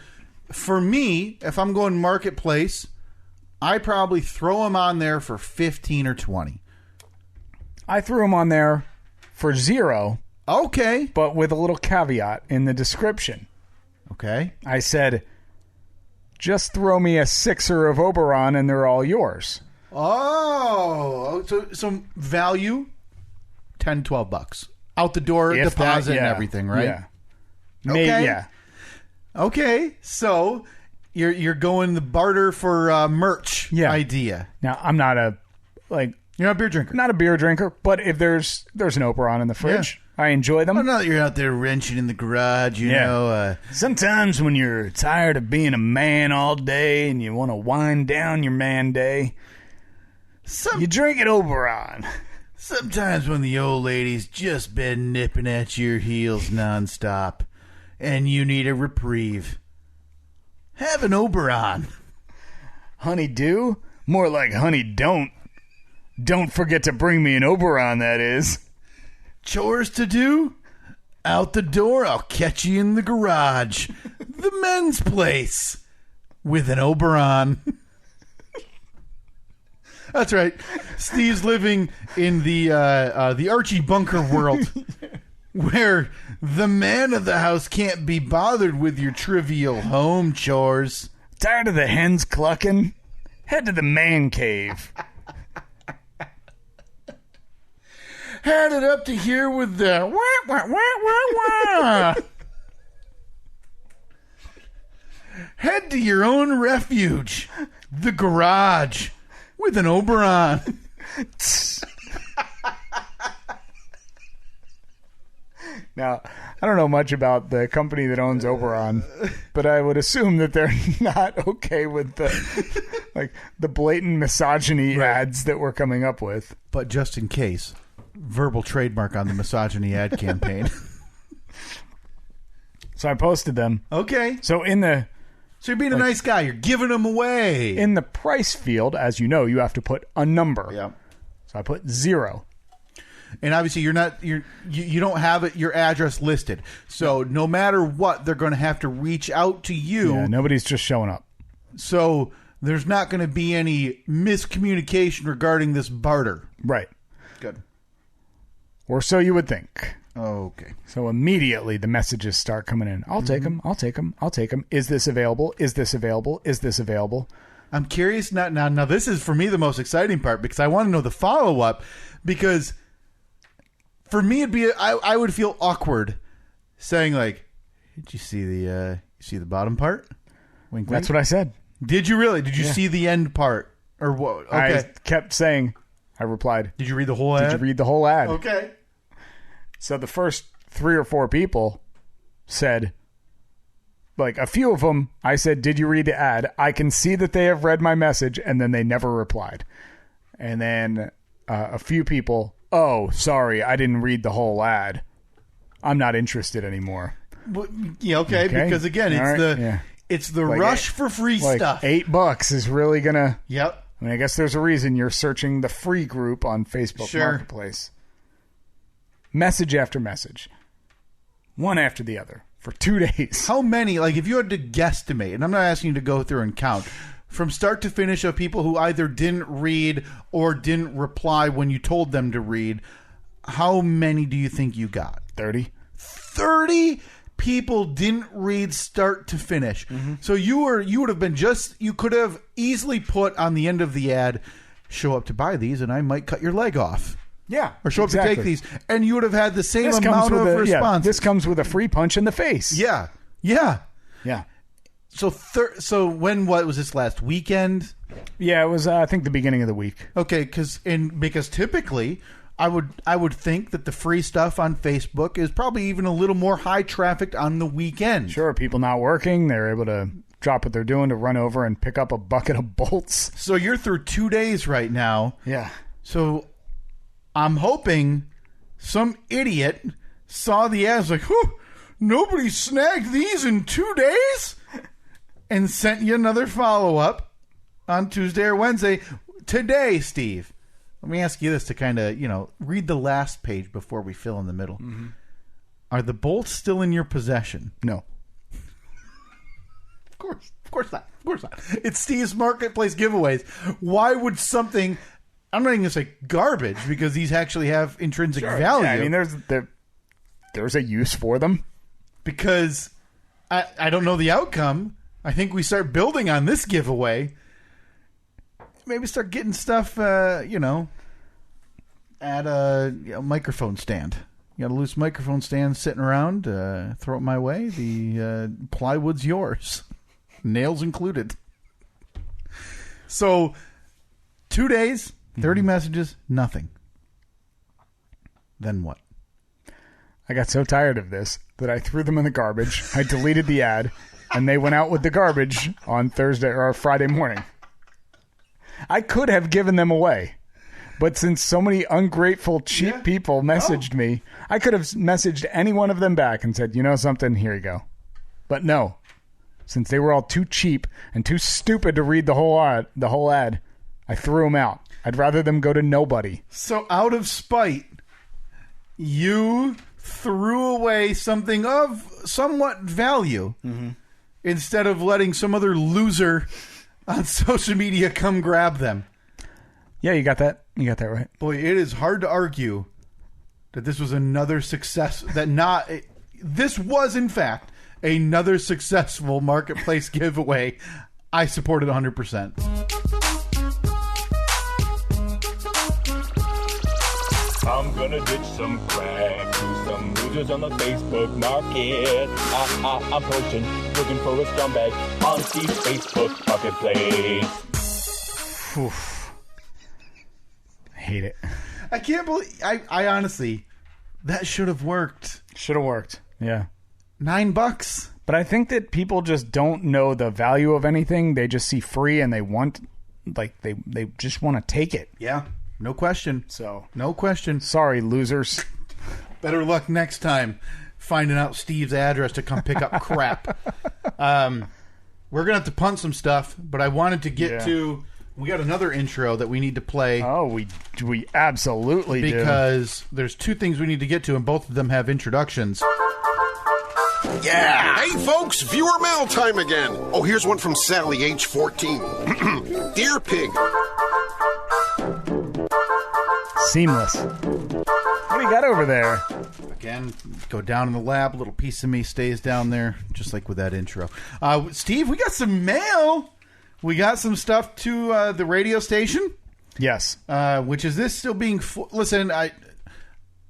Speaker 2: for me, if I'm going marketplace, I probably throw them on there for 15 or 20.
Speaker 1: I threw them on there for $0.
Speaker 2: Okay.
Speaker 1: But with a little caveat in the description.
Speaker 2: Okay.
Speaker 1: I said, just throw me a sixer of Oberon and they're all yours.
Speaker 2: Oh, so value, $10, $12. Out the door,
Speaker 1: If
Speaker 2: deposit
Speaker 1: that, yeah.
Speaker 2: and everything, right?
Speaker 1: Yeah.
Speaker 2: Okay.
Speaker 1: Yeah.
Speaker 2: Okay, so you're going the barter for merch idea.
Speaker 1: Now, I'm not a, like...
Speaker 2: You're not a beer drinker.
Speaker 1: Not a beer drinker, but if there's an Oberon in the fridge, I enjoy them.
Speaker 2: I know that you're out there wrenching in the garage, you know.
Speaker 1: Sometimes when you're tired of being a man all day and you want to wind down your man day, you drink an Oberon.
Speaker 2: Sometimes when the old lady's just been nipping at your heels nonstop and you need a reprieve, have an Oberon.
Speaker 1: Honey do? More like honey don't. Don't forget to bring me an Oberon, that is.
Speaker 2: Chores to do? Out the door, I'll catch you in the garage. The men's place. With an Oberon. That's right. Steve's living in the Archie Bunker world. Where the man of the house can't be bothered with your trivial home chores.
Speaker 1: Tired of the hens clucking? Head to the man cave.
Speaker 2: Had it up to here with the wah, wah, wah, wah, wah. Head to your own refuge, the garage, with an Oberon.
Speaker 1: Now, I don't know much about the company that owns Oberon, but I would assume that they're not okay with the blatant misogyny ads that we're coming up with.
Speaker 2: But just in case, verbal trademark on the misogyny ad campaign.
Speaker 1: So I posted them.
Speaker 2: Okay.
Speaker 1: So
Speaker 2: you're being a nice guy. You're giving them away.
Speaker 1: In the price field, as you know, you have to put a number.
Speaker 2: Yeah.
Speaker 1: So I put 0.
Speaker 2: And obviously you don't have your address listed. So no matter what, they're going to have to reach out to you.
Speaker 1: Yeah, nobody's just showing up.
Speaker 2: So there's not going to be any miscommunication regarding this barter.
Speaker 1: Right.
Speaker 2: Good.
Speaker 1: Or so you would think.
Speaker 2: Okay.
Speaker 1: So immediately the messages start coming in. I'll take them. I'll take them. I'll take them. Is this available? Is this available? Is this available?
Speaker 2: I'm curious. Now this is for me the most exciting part because I want to know the follow-up because for me I would feel awkward saying like, did you see the bottom part? Wink, wink.
Speaker 1: That's what I said.
Speaker 2: Did you really? Did you see the end part? Or what? Okay.
Speaker 1: I kept saying, I replied,
Speaker 2: did you read the whole ad?
Speaker 1: Did you read the whole ad?
Speaker 2: Okay.
Speaker 1: So the first 3 or 4 people said, like a few of them, I said, did you read the ad? I can see that they have read my message, and then they never replied. And then a few people, oh, sorry, I didn't read the whole ad. I'm not interested anymore.
Speaker 2: Well, yeah, okay, because again, It's the rush for free stuff.
Speaker 1: $8 is really going to...
Speaker 2: Yep.
Speaker 1: I mean, I guess there's a reason you're searching the free group on Facebook
Speaker 2: Sure.
Speaker 1: Marketplace. Message after message. One after the other for 2 days.
Speaker 2: How many, like if you had to guesstimate, and I'm not asking you to go through and count, from start to finish of people who either didn't read or didn't reply when you told them to read, how many do you think you got?
Speaker 1: 30.
Speaker 2: 30 people didn't read start to finish. Mm-hmm. So you would have been you could have easily put on the end of the ad, show up to buy these and I might cut your leg off.
Speaker 1: Yeah.
Speaker 2: Or show up to take these. And you would have had the same amount of response.
Speaker 1: This comes with a free punch in the face.
Speaker 2: Yeah. Yeah.
Speaker 1: Yeah.
Speaker 2: So what was this last weekend?
Speaker 1: Yeah, it was I think the beginning of the week.
Speaker 2: Okay, because typically I would think that the free stuff on Facebook is probably even a little more high trafficked on the weekend.
Speaker 1: Sure, people not working, they're able to drop what they're doing to run over and pick up a bucket of bolts.
Speaker 2: So you're through 2 days right now.
Speaker 1: Yeah.
Speaker 2: So I'm hoping some idiot saw the ads like, nobody snagged these in 2 days? And sent you another follow-up on Tuesday or Wednesday. Today, Steve, let me ask you this to kind of, read the last page before we fill in the middle. Mm-hmm. Are the bolts still in your possession?
Speaker 1: No.
Speaker 2: Of course not. It's Steve's Marketplace giveaways. Why would something... I'm not even going to say garbage because these actually have intrinsic value.
Speaker 1: Yeah, I mean, there's a use for them.
Speaker 2: Because I don't know the outcome. I think we start building on this giveaway. Maybe start getting stuff, at a microphone stand. You got a loose microphone stand sitting around. Throw it my way. The plywood's yours. Nails included. So, 2 days, 30 messages, nothing. Then what?
Speaker 1: I got so tired of this that I threw them in the garbage. I deleted the ad. And they went out with the garbage on Thursday or Friday morning. I could have given them away. But since so many ungrateful, cheap people messaged me, I could have messaged any one of them back and said, you know something, here you go. But no. Since they were all too cheap and too stupid to read the whole ad, I threw them out. I'd rather them go to nobody.
Speaker 2: So out of spite, you threw away something of somewhat value. Mm-hmm. Instead of letting some other loser on social media come grab them.
Speaker 1: Yeah, you got that. You got that right.
Speaker 2: Boy, it is hard to argue that this was another success. This was, in fact, another successful Marketplace giveaway. I support it 100%.
Speaker 3: I'm gonna ditch some crack to some losers on the Facebook market. I'm pushing, looking for a scumbag on the Facebook Marketplace.
Speaker 1: Oof. I hate it.
Speaker 2: I can't believe... I honestly... That should have worked.
Speaker 1: Should have worked. Yeah.
Speaker 2: $9.
Speaker 1: But I think that people just don't know the value of anything. They just see free and they want... They just want to take it.
Speaker 2: Yeah. No question.
Speaker 1: So,
Speaker 2: no question.
Speaker 1: Sorry, losers.
Speaker 2: Better luck next time finding out Steve's address to come pick up crap. We're going to have to punt some stuff, but I wanted to get to... We got another intro that we need to play.
Speaker 1: Oh, we absolutely do.
Speaker 2: Because there's two things we need to get to, and both of them have introductions.
Speaker 4: Yeah! Hey, folks, viewer mail time again. Oh, here's one from Sally, age 14. Dear Pig.
Speaker 1: Seamless. What do you got over there?
Speaker 2: Again, go down in the lab. A little piece of me stays down there, just like with that intro. Steve, we got some mail. We got some stuff to the radio station.
Speaker 1: Yes.
Speaker 2: Which is this still being... Listen,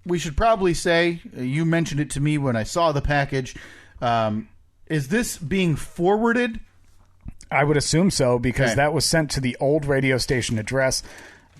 Speaker 2: we should probably say, you mentioned it to me when I saw the package. Is this being forwarded?
Speaker 1: I would assume so, because that was sent to the old radio station address.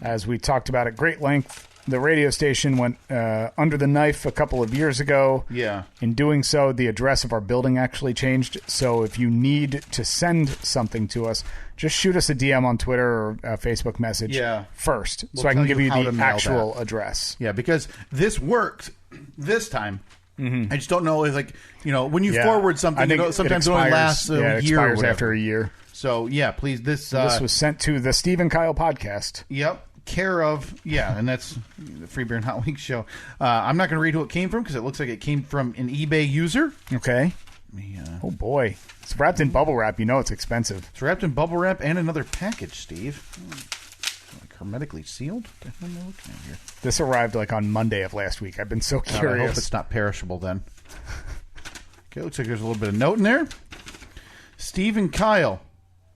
Speaker 1: As we talked about at great length, the radio station went under the knife a couple of years ago.
Speaker 2: Yeah.
Speaker 1: In doing so, the address of our building actually changed. So if you need to send something to us, just shoot us a DM on Twitter or a Facebook message first, so I can give you the actual address.
Speaker 2: Yeah, because this worked this time. I just don't know. Like, when you forward something, sometimes it only lasts a year.
Speaker 1: It expires after a year.
Speaker 2: So, yeah, please. This
Speaker 1: was sent to the Steve and Kyle podcast.
Speaker 2: Yep. Care of, and that's the Free Beer and Hot Wings show. I'm not going to read who it came from because it looks like it came from an eBay user.
Speaker 1: Okay. Oh, boy. It's wrapped in bubble wrap. You know it's expensive.
Speaker 2: It's wrapped in bubble wrap and another package, Steve. Like hermetically sealed? What am I looking at here?
Speaker 1: This arrived like on Monday of last week. I've been so curious.
Speaker 2: I hope it's not perishable then. Okay, looks like there's a little bit of note in there. Steve and Kyle,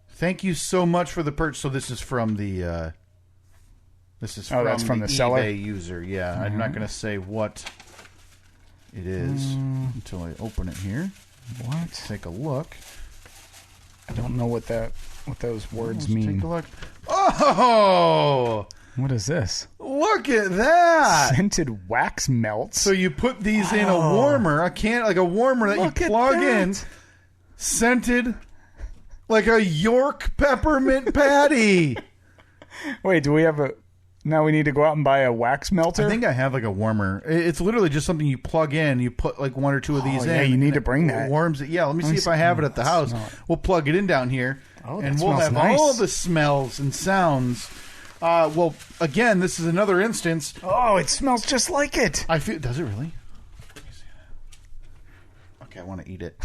Speaker 2: thank you so much for the purchase. So this is from the...
Speaker 1: that's from the
Speaker 2: eBay
Speaker 1: seller
Speaker 2: user. Yeah, I'm not going to say what it is until I open it here.
Speaker 1: What?
Speaker 2: Take a look.
Speaker 1: I don't know what those words mean.
Speaker 2: Take a look. Oh!
Speaker 1: What is this?
Speaker 2: Look at that!
Speaker 1: Scented wax melts.
Speaker 2: So you put these in a warmer, a warmer that you plug in, scented like a York peppermint patty.
Speaker 1: Wait, do we have a... Now we need to go out and buy a wax melter?
Speaker 2: I think I have like a warmer. It's literally just something you plug in. You put like one or two of these in.
Speaker 1: Yeah, you need to bring that.
Speaker 2: It warms it. Yeah, let me see if I have it at the house. We'll plug it in down here. And we'll have all the smells and sounds. Well, again, this is another instance.
Speaker 1: Oh, it smells just like it.
Speaker 2: Does it really? Okay, I want to eat it.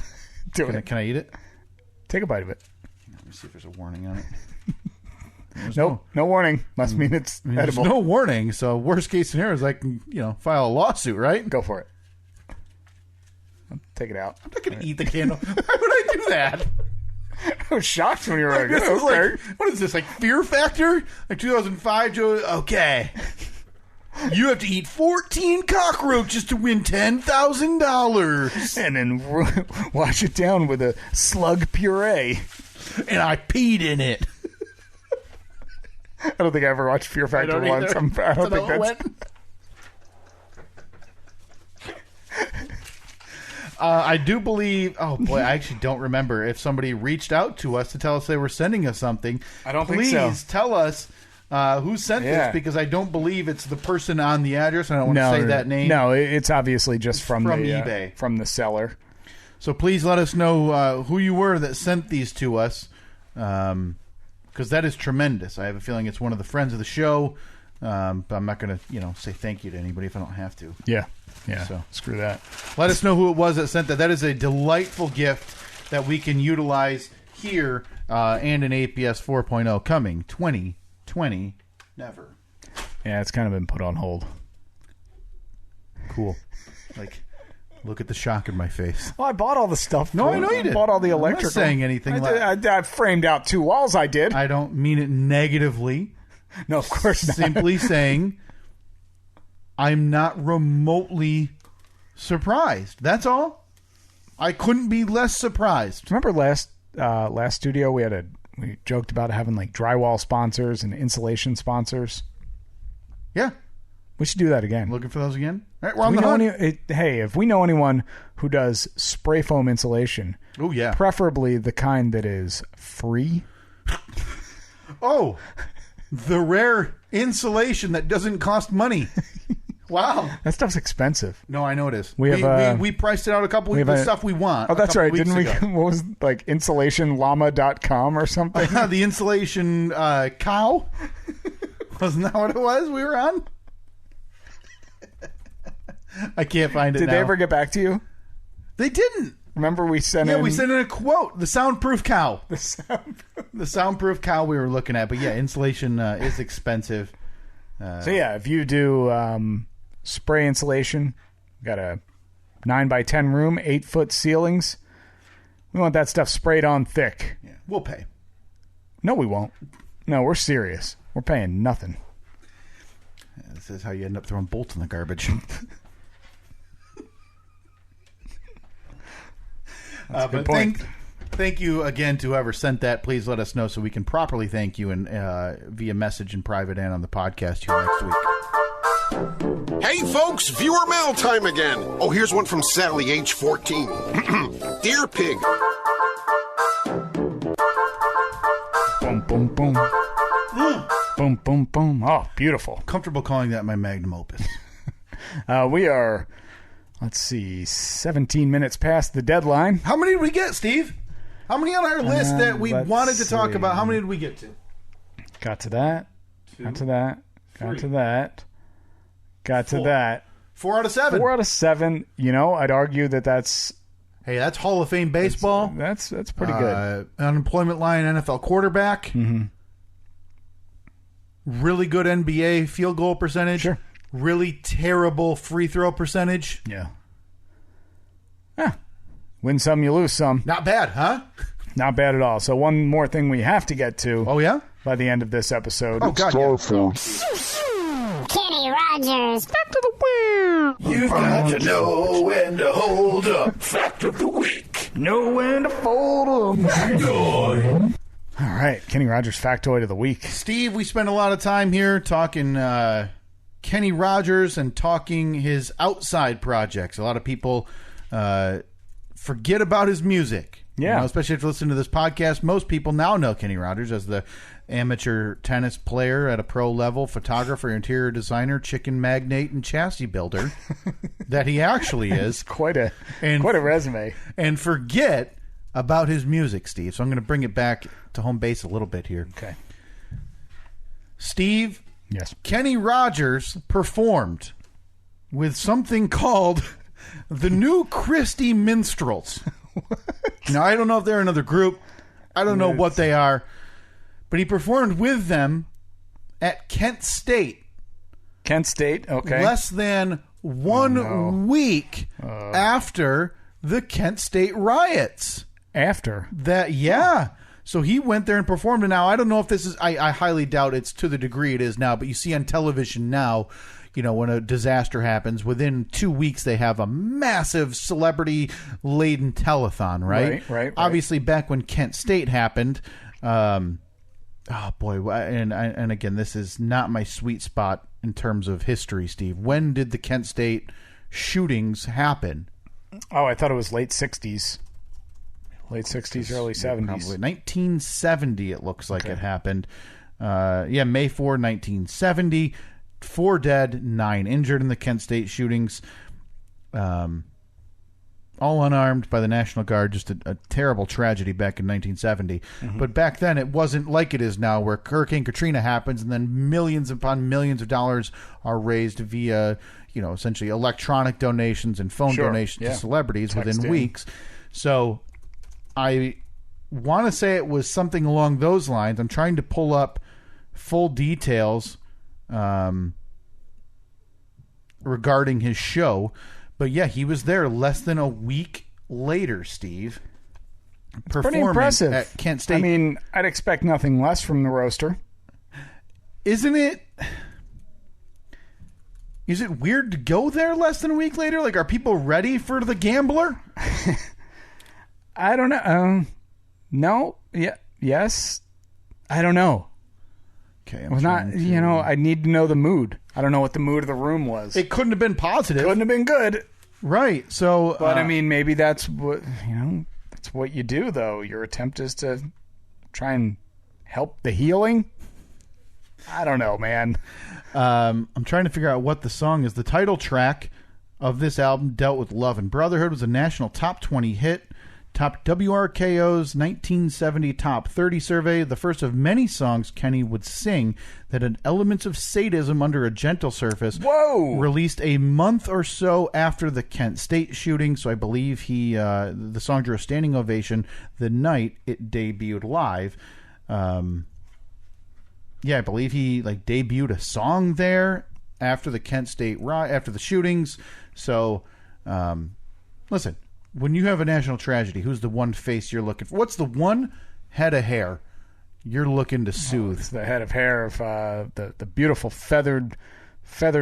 Speaker 2: Can I eat it?
Speaker 1: Take a bite of it.
Speaker 2: Let me see if there's a warning on it.
Speaker 1: Nope, no warning. Must mean it's edible.
Speaker 2: There's no warning, so worst case scenario is I can, file a lawsuit, right?
Speaker 1: Go for it. Take it out.
Speaker 2: I'm not going to eat the candle. Why would I do that?
Speaker 1: I was shocked when you were like,
Speaker 2: okay. What is this, like Fear Factor? Like 2005? Okay. You have to eat 14 cockroaches to win $10,000.
Speaker 1: And then wash it down with a slug puree.
Speaker 2: And I peed in it.
Speaker 1: I don't think I ever watched Fear Factor once. I don't think that's...
Speaker 2: I do believe... Oh, boy, I actually don't remember if somebody reached out to us to tell us they were sending us something.
Speaker 1: I don't think so.
Speaker 2: Please tell us who sent this, because I don't believe it's the person on the address. I don't want to say that name.
Speaker 1: No, it's obviously just from
Speaker 2: eBay.
Speaker 1: From the seller.
Speaker 2: So please let us know who you were that sent these to us. Because that is tremendous. I have a feeling it's one of the friends of the show, but I'm not going to, say thank you to anybody if I don't have to.
Speaker 1: Yeah. So screw that.
Speaker 2: Let us know who it was that sent that. That is a delightful gift that we can utilize here and in APS 4.0 coming 2020 never.
Speaker 1: Yeah, it's kind of been put on hold.
Speaker 2: Cool. Look at the shock in my face.
Speaker 1: Well, I bought all the stuff.
Speaker 2: No, I know you did.
Speaker 1: I bought all the electrical.
Speaker 2: I'm not saying anything.
Speaker 1: I framed out 2 walls. I did.
Speaker 2: I don't mean it negatively.
Speaker 1: No, of course not.
Speaker 2: Simply saying I'm not remotely surprised. That's all. I couldn't be less surprised.
Speaker 1: Remember last studio we joked about having like drywall sponsors and insulation sponsors?
Speaker 2: Yeah.
Speaker 1: We should do that again.
Speaker 2: Looking for those again? All right, we're on the hunt.
Speaker 1: Hey, if we know anyone who does spray foam insulation,
Speaker 2: oh yeah,
Speaker 1: preferably the kind that is free.
Speaker 2: Oh, the rare insulation that doesn't cost money. Wow,
Speaker 1: that stuff's expensive.
Speaker 2: No, I know it is.
Speaker 1: We
Speaker 2: priced it out a couple weeks. The stuff we want.
Speaker 1: Oh, that's right. Didn't we? What was like insulationllama.com or something?
Speaker 2: The insulation cow. Wasn't that what it was? We were on. I can't find it.
Speaker 1: Did they ever get back to you?
Speaker 2: They didn't.
Speaker 1: Remember we sent in...
Speaker 2: Yeah, we sent in a quote. The soundproof cow. The soundproof cow we were looking at. But yeah, insulation is expensive.
Speaker 1: So yeah, if you do spray insulation, got a 9x10 room, 8-foot ceilings. We want that stuff sprayed on thick.
Speaker 2: Yeah, we'll pay.
Speaker 1: No, we won't. No, we're serious. We're paying nothing.
Speaker 2: This is how you end up throwing bolts in the garbage. But thank you again to whoever sent that. Please let us know so we can properly thank you and via message in private and on the podcast here next week.
Speaker 4: Hey folks, viewer mail time again. Oh, here's one from Sally, age 14. Dear Pig.
Speaker 1: Boom, boom, boom. Boom, boom, boom. Oh, beautiful.
Speaker 2: Comfortable calling that my magnum opus.
Speaker 1: We are Let's see, 17 minutes past the deadline.
Speaker 2: How many did we get, Steve? How many on our list that we wanted to talk
Speaker 1: see.
Speaker 2: about? How many did we get to?
Speaker 1: Got to that. Got to that. Got
Speaker 2: three,
Speaker 1: to that. Got
Speaker 2: four.
Speaker 1: to that.
Speaker 2: 4 out of 7.
Speaker 1: 4 out of 7. You know, I'd argue that's
Speaker 2: Hey, that's Hall of Fame baseball.
Speaker 1: that's pretty good.
Speaker 2: Unemployment line NFL quarterback.
Speaker 1: Mm-hmm.
Speaker 2: Really good NBA field goal percentage.
Speaker 1: Sure.
Speaker 2: Really terrible free throw percentage.
Speaker 1: Yeah. Yeah. Win some, you lose some.
Speaker 2: Not bad, huh?
Speaker 1: Not bad at all. So one more thing we have to get to
Speaker 2: Oh, yeah?
Speaker 1: by the end of this episode.
Speaker 2: Oh, God, yeah.
Speaker 5: Kenny Rogers.
Speaker 1: Back to the wheel.
Speaker 3: You've got to know when to hold up. Fact of the week.
Speaker 1: Know when to fold 'em.
Speaker 3: Factoid.
Speaker 1: All right. Kenny Rogers factoid of the week.
Speaker 2: Steve, we spent a lot of time here talking Kenny Rogers and talking his outside projects. A lot of people forget about his music.
Speaker 1: Yeah.
Speaker 2: You know, especially if you listen to this podcast. Most people now know Kenny Rogers as the amateur tennis player at a pro level, photographer, interior designer, chicken magnate, and chassis builder that he actually is.
Speaker 1: Quite a
Speaker 2: And-
Speaker 1: resume.
Speaker 2: And forget about his music, Steve. So I'm going to bring it back to home base a little bit here.
Speaker 1: Okay.
Speaker 2: Steve,
Speaker 1: Yes.
Speaker 2: Kenny Rogers performed with something called the New Christie Minstrels. Now, I don't know if they're another group. I don't know what they are. But he performed with them at Kent State.
Speaker 1: Kent State. Okay.
Speaker 2: Less than 1 week after the Kent State riots.
Speaker 1: After.
Speaker 2: So he went there and performed. And now, I don't know if this is, I highly doubt it's to the degree it is now, but you see on television now, you know, when a disaster happens, within 2 weeks they have a massive celebrity-laden telethon, right?
Speaker 1: Right.
Speaker 2: Obviously, back when Kent State happened, oh boy, and again, this is not my sweet spot in terms of history, Steve. When did the Kent State shootings happen?
Speaker 1: Oh, I thought it was late 60s. Late 60s, early 70s.
Speaker 2: Probably 1970, it looks like it happened. May 4, 1970. 4 dead, 9 injured in the Kent State shootings. All unarmed by the National Guard. Just a terrible tragedy back in 1970.
Speaker 1: Mm-hmm.
Speaker 2: But back then, it wasn't like it is now, where Hurricane Katrina happens and then millions upon millions of dollars are raised via, you know, essentially electronic donations and phone donations to celebrities within weeks. So I want to say it was something along those lines. I'm trying to pull up full details regarding his show. But yeah, he was there less than a week later, Steve.
Speaker 1: Pretty impressive.
Speaker 2: At Kent State.
Speaker 1: I mean, I'd expect nothing less from the roaster.
Speaker 2: Isn't it? Is it weird to go there less than a week later? Like, are people ready for the gambler?
Speaker 1: I don't know. No. Yeah. Yes. I don't know.
Speaker 2: Okay,
Speaker 1: It was not, you know, I need to know the mood. I don't know what the mood of the room was.
Speaker 2: It couldn't have been positive.
Speaker 1: Couldn't have been good.
Speaker 2: Right. So,
Speaker 1: But I mean, maybe that's what, you know, that's what you do, though. Your attempt is to try and help the healing. I don't know, man.
Speaker 2: I'm trying to figure out what the song is. The title track of this album dealt with love and brotherhood. It was a national top 20 hit. Topped WRKO's 1970 Top 30 survey, the first of many songs Kenny would sing that had elements of sadism under a gentle surface.
Speaker 1: Whoa!
Speaker 2: Released a month or so after the Kent State shooting, so I believe the song drew a standing ovation the night it debuted live. I believe he debuted a song there after the Kent State after the shootings. So, listen. When you have a national tragedy, who's the one face you're looking for? What's the one head of hair you're looking to soothe?
Speaker 1: It's the head of hair of the beautiful feathered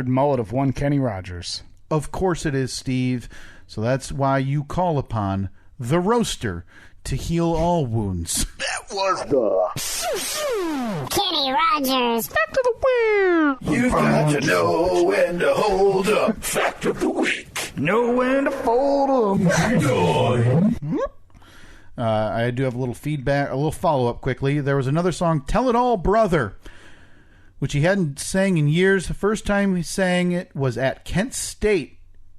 Speaker 1: mullet of one Kenny Rogers.
Speaker 2: Of course it is, Steve. So that's why you call upon the roaster to heal all wounds.
Speaker 3: That was the
Speaker 5: Kenny Rogers.
Speaker 1: Back to the wheel.
Speaker 3: You've got to know when to hold up. Fact of the week.
Speaker 1: Know when to fold 'em.
Speaker 3: Factoid.
Speaker 2: I do have a little feedback, a little follow-up quickly. There was another song, Tell It All Brother, which he hadn't sang in years. The first time he sang it was at Kent State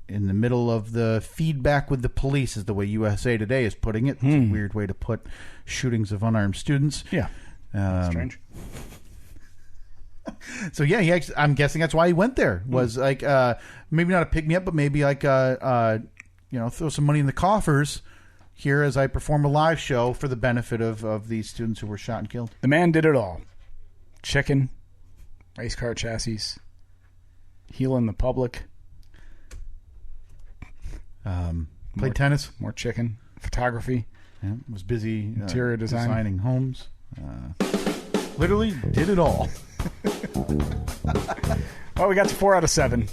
Speaker 2: in the middle of the feedback with the police, is the way USA Today is putting it. It's a weird way to put shootings of unarmed students.
Speaker 1: Yeah. Strange.
Speaker 2: So yeah, I'm guessing that's why he went there. Was like maybe not a pick me up, but maybe like throw some money in the coffers here as I perform a live show for the benefit of these students who were shot and killed.
Speaker 1: The man did it all: chicken, race car chassis, healing the public.
Speaker 2: Played tennis,
Speaker 1: more chicken, photography.
Speaker 2: Yeah, was busy
Speaker 1: interior
Speaker 2: designing homes. Literally did it all.
Speaker 1: Well, we got to 4 out of 7.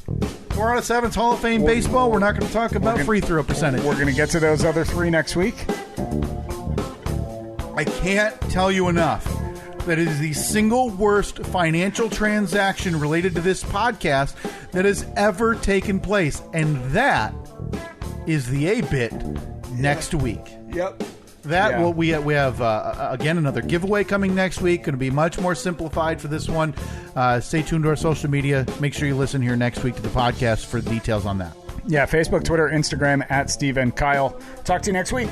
Speaker 2: 4 out of 7 is Hall of Fame baseball. We're not going to talk about free throw percentage.
Speaker 1: We're going to get to those other 3 next week.
Speaker 2: I can't tell you enough that it is the single worst financial transaction related to this podcast that has ever taken place. And that is the A-Bit next week.
Speaker 1: Yep.
Speaker 2: We have again another giveaway coming next week. Going to be much more simplified for this one. Stay tuned to our social media. Make sure you listen here next week to the podcast for details on that.
Speaker 1: Yeah, Facebook, Twitter, Instagram @Steve and Kyle. Talk to you next week.